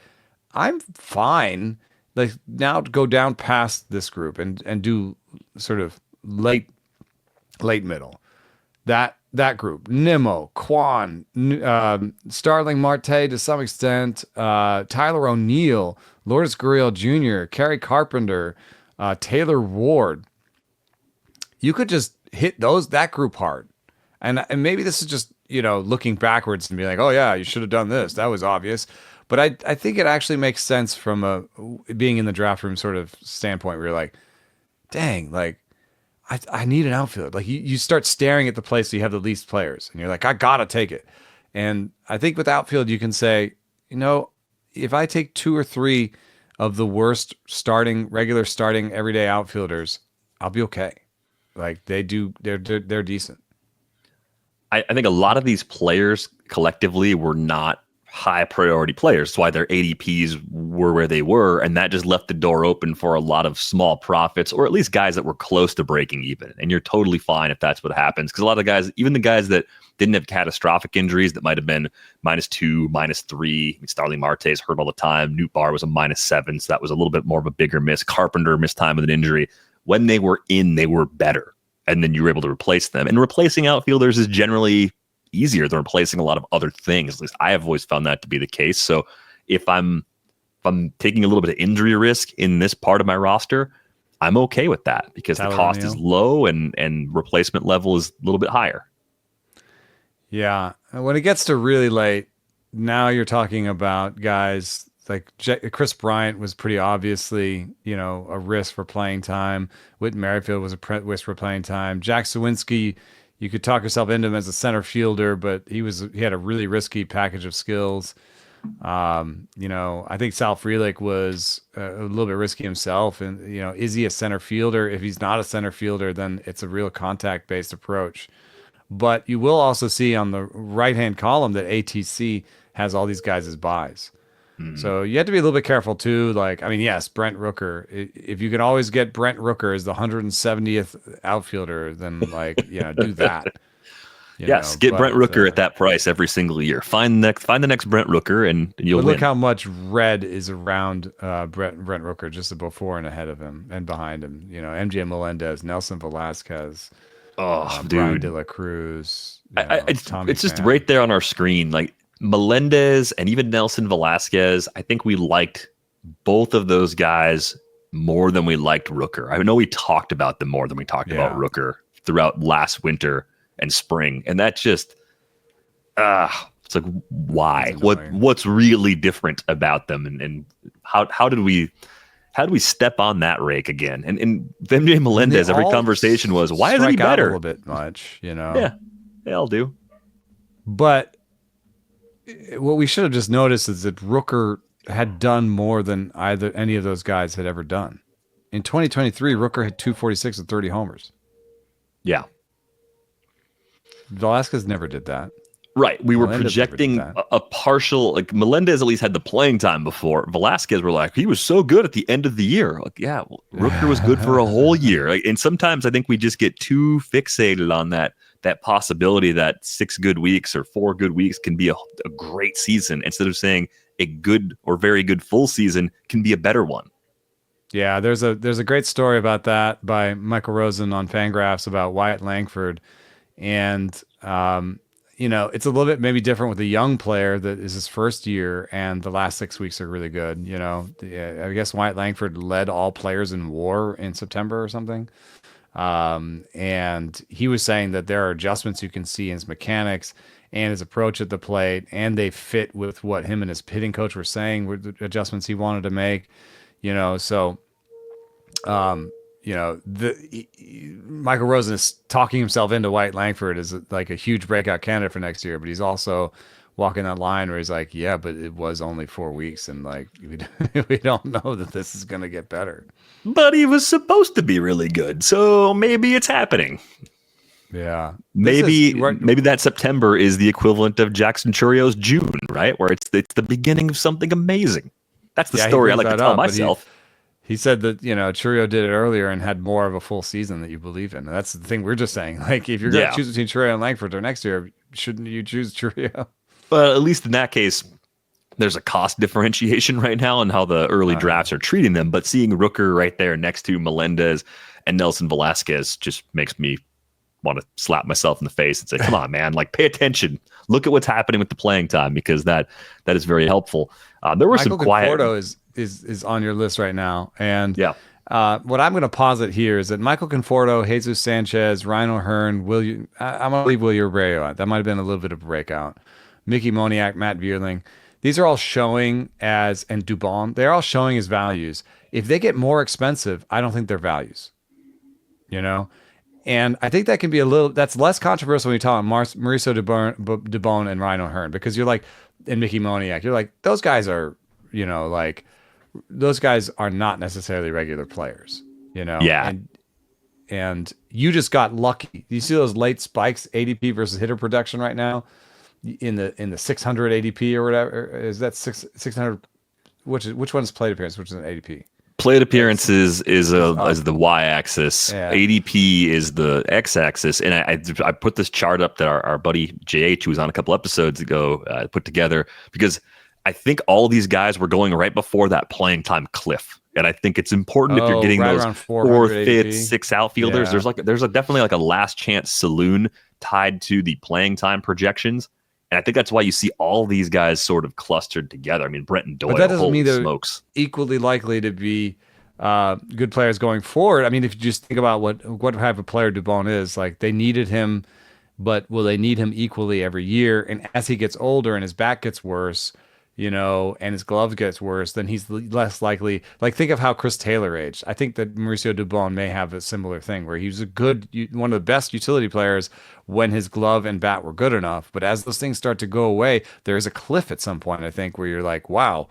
I'm fine. Like now go down past this group and do sort of late middle. That group, Nimmo, Quan, Starling Marte to some extent, Tyler O'Neill, Lourdes Gurriel Jr., Kerry Carpenter, Taylor Ward. You could just hit that group hard. And maybe this is just, looking backwards and be like, oh yeah, you should have done this. That was obvious. But I think it actually makes sense from a being in the draft room sort of standpoint where you're like, dang, like I need an outfield. Like you start staring at the place so you have the least players and you're like, I gotta take it. And I think with outfield, you can say, if I take two or three of the worst regular starting everyday outfielders, I'll be okay. Like they're decent. I think a lot of these players collectively were not high priority players. That's why their ADPs were where they were. And that just left the door open for a lot of small profits, or at least guys that were close to breaking even. And you're totally fine if that's what happens. Because a lot of guys, even the guys that didn't have catastrophic injuries that might have been -2, -3. I mean, Starling Marte is hurt all the time. Newt Barr was a -7. So that was a little bit more of a bigger miss. Carpenter missed time with an injury. When they were in, they were better. And then you were able to replace them. And replacing outfielders is generally easier than replacing a lot of other things. At least I have always found that to be the case. So if I'm taking a little bit of injury risk in this part of my roster, I'm okay with that because the cost is low and replacement level is a little bit higher. Yeah. When it gets to really late, now you're talking about guys like Chris Bryant was pretty obviously, a risk for playing time. Whit Merrifield was a risk for playing time. Jack Sawinski, you could talk yourself into him as a center fielder, but he had a really risky package of skills. I think Sal Frelick was a little bit risky himself. And, is he a center fielder? If he's not a center fielder, then it's a real contact-based approach. But you will also see on the right-hand column that ATC has all these guys as buys. So you have to be a little bit careful too. Like, I mean, yes, Brent Rooker. If you can always get Brent Rooker as the 170th outfielder, then do that. Get Brent Rooker at that price every single year. Find the next Brent Rooker, and you'll win. Look how much red is around Brent Rooker, just before and ahead of him and behind him. MJ Melendez, Nelson Velasquez, Brian De La Cruz. It's just right there on our screen, like. Melendez and even Nelson Velasquez, I think we liked both of those guys more than we liked Rooker. I know we talked about them more than we talked about Rooker throughout last winter and spring. And that just, it's like, why? What's really different about them? And how did we step on that rake again? And MJ Melendez, every conversation was, why isn't he better? A little bit much, Yeah, I'll do. But what we should have just noticed is that Rooker had done more than any of those guys had ever done. In 2023, Rooker had 246 and 30 homers. Yeah. Velasquez never did that. Right. We were projecting a partial, like Melendez at least had the playing time before. Velasquez were like, he was so good at the end of the year. Like, yeah, well, Rooker was good for a whole year. Like, and sometimes I think we just get too fixated on that possibility that 6 good weeks or 4 good weeks can be a great season instead of saying a good or very good full season can be a better one. Yeah, there's a great story about that by Michael Rosen on Fangraphs about Wyatt Langford. And, it's a little bit maybe different with a young player that is his first year and the last 6 weeks are really good. I guess Wyatt Langford led all players in WAR in September or something. And he was saying that there are adjustments you can see in his mechanics and his approach at the plate, and they fit with what him and his hitting coach were saying were the adjustments he wanted to make, Michael Rosen is talking himself into Wyatt Langford as like a huge breakout candidate for next year, but he's also walking that line where he's like, yeah, but it was only 4 weeks, and like we don't know that this is gonna get better. But he was supposed to be really good, so maybe it's happening. Yeah, Maybe that September is the equivalent of Jackson Churio's June, right? Where it's the beginning of something amazing. That's the story I like to tell myself. He said that, Churio did it earlier and had more of a full season that you believe in. And that's the thing we're just saying. Like, if you're going to choose between Churio and Langford for next year, shouldn't you choose Churio? But at least in that case, there's a cost differentiation right now in how the early drafts are treating them. But seeing Rooker right there next to Melendez and Nelson Velasquez just makes me want to slap myself in the face and say, come on, man, like pay attention. Look at what's happening with the playing time, because that is very helpful. There were some quiet... Conforto is on your list right now. And what I'm going to posit here is that Michael Conforto, Jesus Sanchez, Ryan O'Hearn, I'm going to leave William Abreu out. That might have been a little bit of a breakout. Mickey Moniak, Matt Vierling. These are all showing and Dubon, they're all showing as values. If they get more expensive, I don't think they're values. And I think that can be that's less controversial when you talk about Mauricio Dubon and Ryan O'Hearn, because you're like, and Mickey Moniak, you're like, those guys are, those guys are not necessarily regular players, Yeah. And you just got lucky. You see those late spikes, ADP versus hitter production right now in the 600 ADP or whatever. Is that 600? Which one's plate appearance? Which is an ADP? Plate appearances is the y-axis. Yeah. ADP is the x-axis. And I put this chart up that our buddy JH, who was on a couple episodes ago, put together, because I think all these guys were going right before that playing time cliff. And I think it's important if you're getting those 4th, 5th, 6th outfielders. Yeah. There's definitely like a last chance saloon tied to the playing time projections. And I think that's why you see all these guys sort of clustered together. I mean, Brenton Doyle, but that doesn't mean they're smokes. Equally likely to be good players going forward. I mean, if you just think about what type of player Dubon is, like, they needed him, but will they need him equally every year? And as he gets older and his back gets worse, and his glove gets worse, then he's less likely. Like, think of how Chris Taylor aged. I think that Mauricio Dubon may have a similar thing, where he was one of the best utility players when his glove and bat were good enough. But as those things start to go away, there is a cliff at some point, I think, where you're like, wow,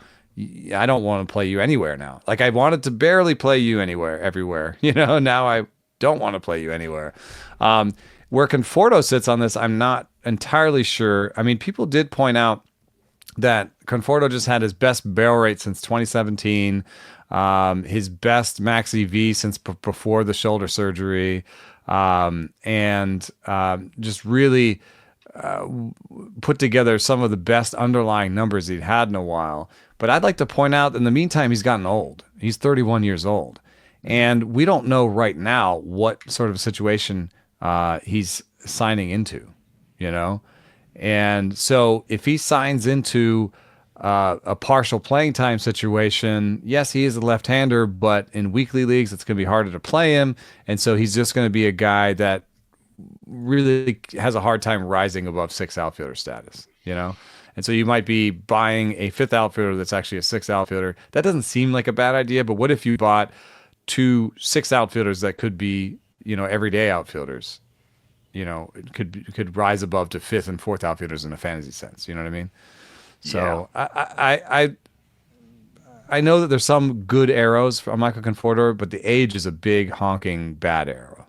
I don't want to play you anywhere now. Like, I wanted to barely play you everywhere. Now I don't want to play you anywhere. Where Conforto sits on this, I'm not entirely sure. I mean, people did point out that Conforto just had his best barrel rate since 2017, his best max EV since before the shoulder surgery, and just really put together some of the best underlying numbers he'd had in a while. But I'd like to point out, in the meantime, he's gotten old. He's 31 years old. And we don't know right now what sort of situation he's signing into, And so if he signs into a partial playing time situation, yes, he is a left-hander, but in weekly leagues, it's going to be harder to play him. And so he's just going to be a guy that really has a hard time rising above 6th outfielder status, And so you might be buying a 5th outfielder that's actually a 6th outfielder. That doesn't seem like a bad idea, but what if you bought 2 6th outfielders that could be, everyday outfielders? It could rise above to 5th and 4th outfielders in a fantasy sense. You know what I mean? So yeah. I know that there's some good arrows from Michael Conforto, but the age is a big honking bad arrow.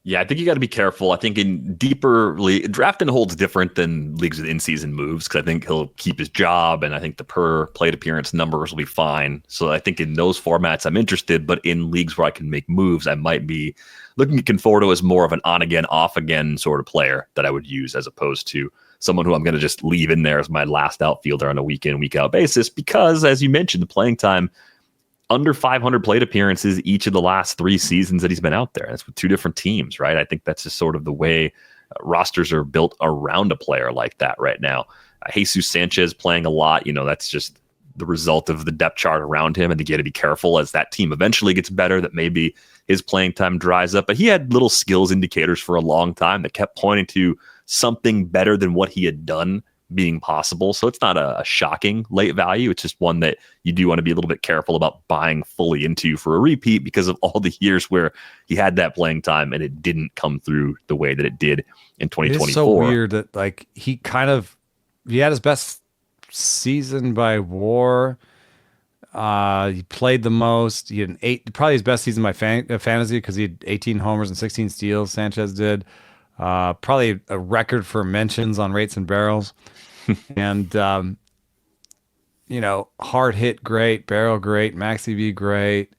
Yeah, I think you got to be careful. I think in deeper drafting holds different than leagues with in-season moves, because I think he'll keep his job, and I think the per plate appearance numbers will be fine. So I think in those formats I'm interested, but in leagues where I can make moves, I might be looking at Conforto as more of an on-again, off-again sort of player that I would use, as opposed to someone who I'm going to just leave in there as my last outfielder on a week-in, week-out basis, because, as you mentioned, the playing time, under 500 plate appearances each of the last 3 seasons that he's been out there. That's with 2 different teams, right? I think that's just sort of the way rosters are built around a player like that right now. Jesus Sanchez playing a lot, that's just the result of the depth chart around him, and you got to be careful as that team eventually gets better that maybe his playing time dries up. But he had little skills indicators for a long time that kept pointing to something better than what he had done being possible. So it's not a shocking late value. It's just one that you do want to be a little bit careful about buying fully into for a repeat, because of all the years where he had that playing time and it didn't come through the way that it did in 2024. It's so weird that, like, he kind of he had his best season by WAR. He played the most. He had probably his best season by fantasy because he had 18 homers and 16 steals. Sanchez did. Probably a record for mentions on rates and barrels. And, hard hit great, barrel great, max EV great,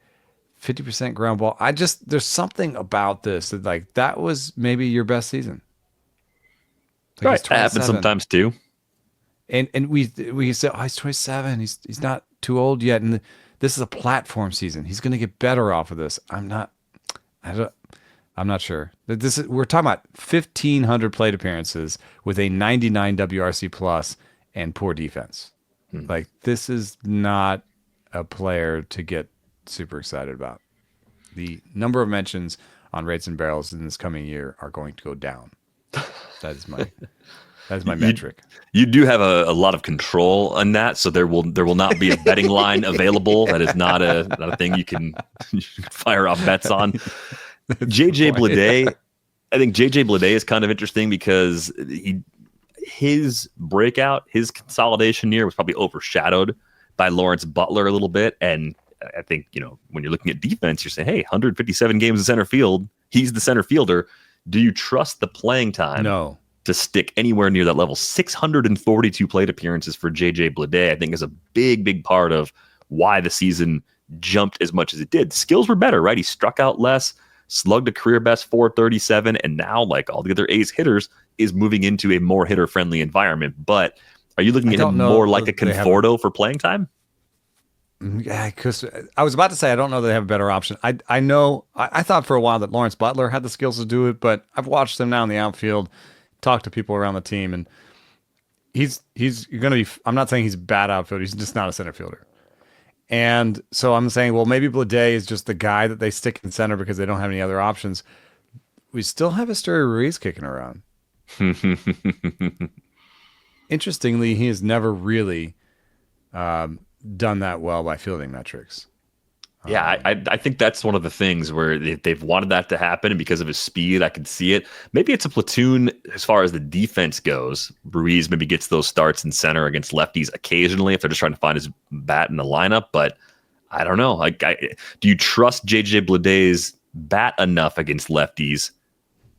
50% ground ball. There's something about this that was maybe your best season. Right. That happens sometimes too. And we say, oh, he's 27. He's not too old yet. And this is a platform season. He's going to get better off of this. I'm not sure. We're talking about 1,500 plate appearances with a 99 WRC plus and poor defense. This is not a player to get super excited about. The number of mentions on rates and barrels in this coming year are going to go down. That is my metric. You do have a lot of control on that, so there will not be a betting line available. That is not a thing you can fire off bets on. JJ Bleday, I think JJ Bleday is kind of interesting because his breakout, his consolidation year was probably overshadowed by Lawrence Butler a little bit. And I think, when you're looking at defense, you're saying, hey, 157 games in center field. He's the center fielder. Do you trust the playing time? No. To stick anywhere near that level? 642 plate appearances for JJ Bleday, I think, is a big, big part of why the season jumped as much as it did. Skills were better, right? He struck out less, slugged a career best 437, and now, like all the other A's hitters, is moving into a more hitter-friendly environment. But are you looking at him more like a Conforto for playing time? Yeah, because I was about to say I don't know they have a better option. I know I thought for a while that Lawrence Butler had the skills to do it, but I've watched him now in the outfield, talked to people around the team, and he's going to be. I'm not saying he's a bad outfielder. He's just not a center fielder. And so I'm saying, well, maybe Bleday is just the guy that they stick in center because they don't have any other options. We still have Esteury Ruiz kicking around. Interestingly, he has never really done that well by fielding metrics. Yeah, I think that's one of the things where they've wanted that to happen, and because of his speed, I can see it. Maybe it's a platoon as far as the defense goes. Ruiz maybe gets those starts in center against lefties occasionally if they're just trying to find his bat in the lineup, but I don't know. Do you trust JJ Bleday's bat enough against lefties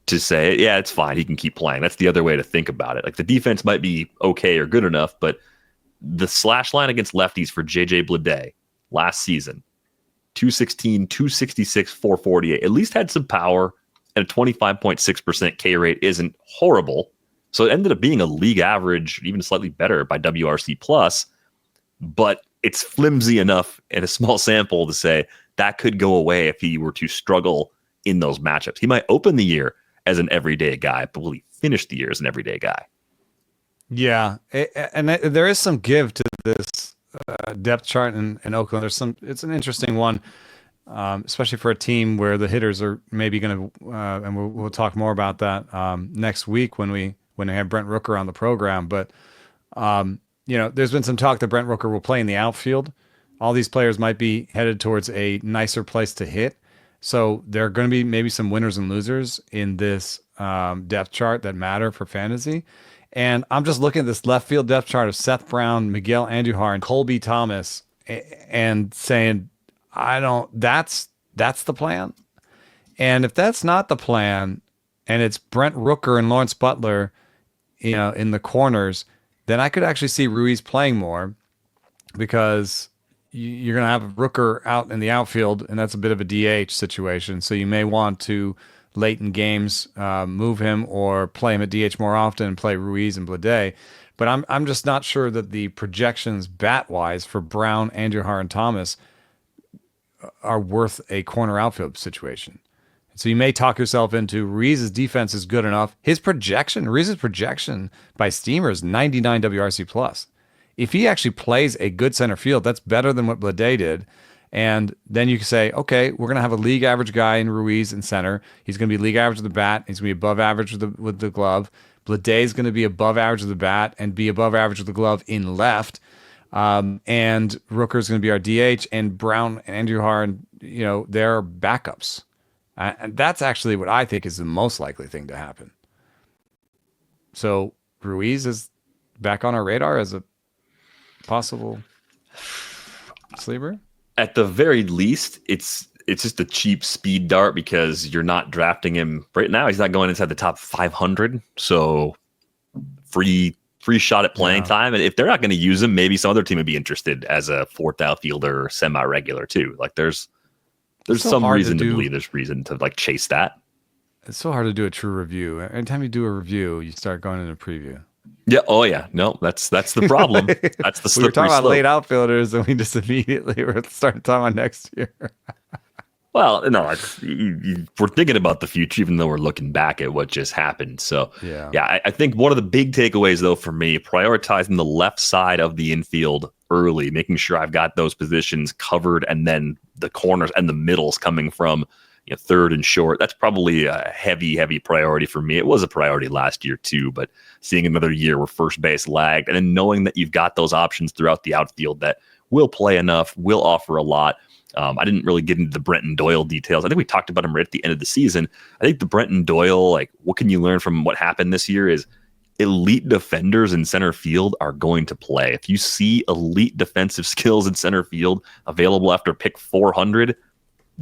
to say, yeah, it's fine, he can keep playing? That's the other way to think about it. Like, the defense might be okay or good enough, but the slash line against lefties for JJ Bleday last season, 216, 266, 448, at least had some power, and a 25.6% K rate isn't horrible. So it ended up being a league average, even slightly better by WRC plus, but it's flimsy enough in a small sample to say that could go away if he were to struggle in those matchups. He might open the year as an everyday guy, but will he finish the year as an everyday guy? Yeah, and there is some give to this depth chart in Oakland. It's an interesting one, especially for a team where the hitters are maybe going to, and we'll talk more about that next week when we have Brent Rooker on the program. But there's been some talk that Brent Rooker will play in the outfield. All these players might be headed towards a nicer place to hit, so there are going to be maybe some winners and losers in this depth chart that matter for fantasy. And I'm just looking at this left field depth chart of Seth Brown, Miguel Andujar, and Colby Thomas, and saying, that's the plan. And if that's not the plan, and it's Brent Rooker and Lawrence Butler, in the corners, then I could actually see Ruiz playing more, because you're going to have Rooker out in the outfield, and that's a bit of a DH situation. So you may want to, late in games, move him or play him at DH more often and play Ruiz and Bleday. But I'm just not sure that the projections bat-wise for Brown, Andujar, and Thomas are worth a corner outfield situation. So you may talk yourself into Ruiz's defense is good enough. Ruiz's projection by Steamer is 99 WRC plus. If he actually plays a good center field, that's better than what Bleday did. And then you can say, okay, we're going to have a league average guy in Ruiz in center. He's going to be league average with the bat. He's going to be above average with the glove. Bleday is going to be above average with the bat and be above average with the glove in left. And Rooker is going to be our DH, and Brown and Andujar, they're backups. And that's actually what I think is the most likely thing to happen. So Ruiz is back on our radar as a possible sleeper? At the very least, it's just a cheap speed dart because you're not drafting him right now. He's not going inside the top 500, so free shot at playing time. And if they're not going to use him, maybe some other team would be interested as a fourth outfielder or semi-regular too. Like there's some reason to believe there's reason to like chase that. It's so hard to do a true review. Anytime you do a review, you start going into preview. Yeah. Oh yeah. No, that's the problem. That's the slippery We were talking about slope. late outfielders, and we just immediately were starting talking about next year. Well, no, we're thinking about the future, even though we're looking back at what just happened. So, I think one of the big takeaways, though, for me, prioritizing the left side of the infield early, making sure I've got those positions covered, and then the corners and the middles coming from third and short. That's probably a heavy priority for me. It was a priority last year, too, but seeing another year where first base lagged, and then knowing that you've got those options throughout the outfield that will play enough, will offer a lot. I didn't really get into the Brenton Doyle details. I think we talked about him right at the end of the season. I think the Brenton Doyle, like, what can you learn from what happened this year is elite defenders in center field are going to play. If you see elite defensive skills in center field available after pick 400,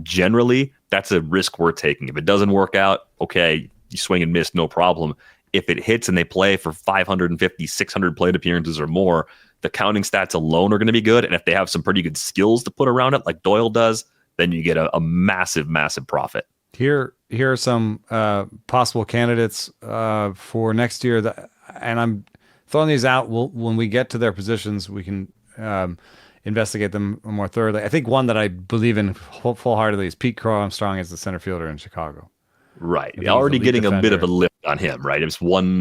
generally, that's a risk we're taking. If it doesn't work out, okay, you swing and miss, no problem. If it hits and they play for 550, 600 plate appearances or more, the counting stats alone are going to be good. And if they have some pretty good skills to put around it, like Doyle does, then you get a massive profit. Here are some possible candidates for next year. And I'm throwing these out. When we get to their positions, we can investigate them more thoroughly. I think one that I believe in full-heartedly is Pete Crow Armstrong as the center fielder in Chicago. Right. Already getting defender. A bit of a lift on him, right? It was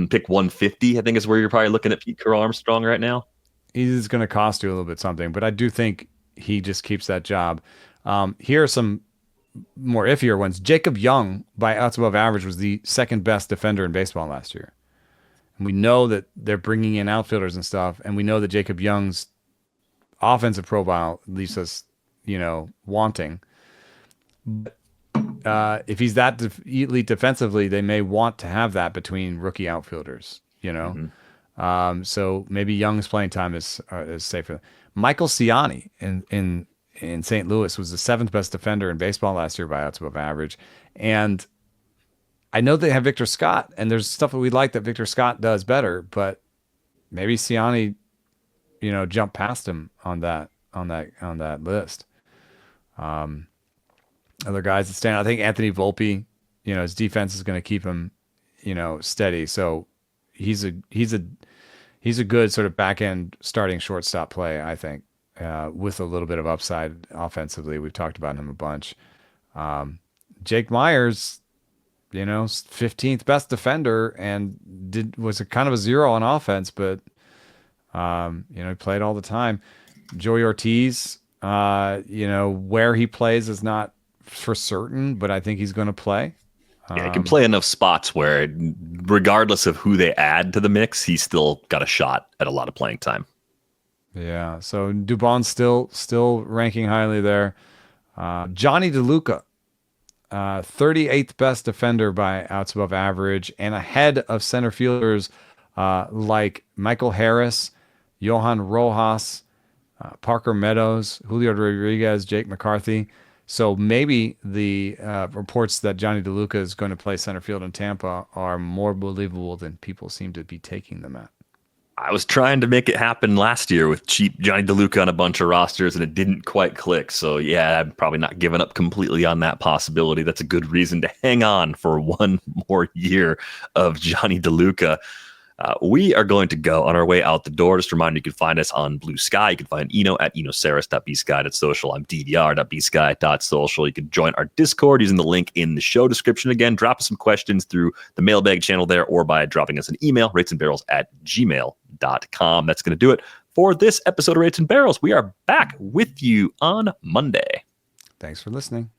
pick 150, I think is where you're probably looking at Pete Crow Armstrong right now. He's going to cost you a little bit something, but I do think he just keeps that job. Here are some more iffier ones. Jacob Young, by outs above average, was the second best defender in baseball last year. And we know that they're bringing in outfielders and stuff, and we know that Jacob Young's offensive profile leaves us, wanting. But if he's that elite defensively, they may want to have that between rookie outfielders, Mm-hmm. So maybe Young's playing time is safer. Michael Ciani in St. Louis was the seventh best defender in baseball last year by outs above average. And I know they have Victor Scott, and there's stuff that we like that Victor Scott does better, but maybe Ciani, jump past him on that list. Other guys that stand out, I think Anthony Volpe, his defense is going to keep him, steady. So he's a good sort of back end starting shortstop play, I think, with a little bit of upside offensively. We've talked about him a bunch. Jake Myers, 15th best defender and was a kind of a zero on offense, but he played all the time. Joey Ortiz, where he plays is not for certain, but I think he's going to play. Yeah, he can play enough spots where, regardless of who they add to the mix, he's still got a shot at a lot of playing time. Yeah, so Dubon's still ranking highly there. Johnny DeLuca, 38th best defender by outs above average, and ahead of center fielders like Michael Harris, Johan Rojas, Parker Meadows, Julio Rodriguez, Jake McCarthy. So maybe the reports that Johnny DeLuca is going to play center field in Tampa are more believable than people seem to be taking them at. I was trying to make it happen last year with cheap Johnny DeLuca on a bunch of rosters, and it didn't quite click. So, yeah, I'm probably not giving up completely on that possibility. That's a good reason to hang on for one more year of Johnny DeLuca. We are going to go on our way out the door. Just a reminder, you can find us on Bluesky. You can find Eno at enoceres.bsky.social. I'm dvr.bsky.social. You can join our Discord using the link in the show description. Again, drop us some questions through the mailbag channel there or by dropping us an email, ratesandbarrels@gmail.com. That's going to do it for this episode of Rates and Barrels. We are back with you on Monday. Thanks for listening.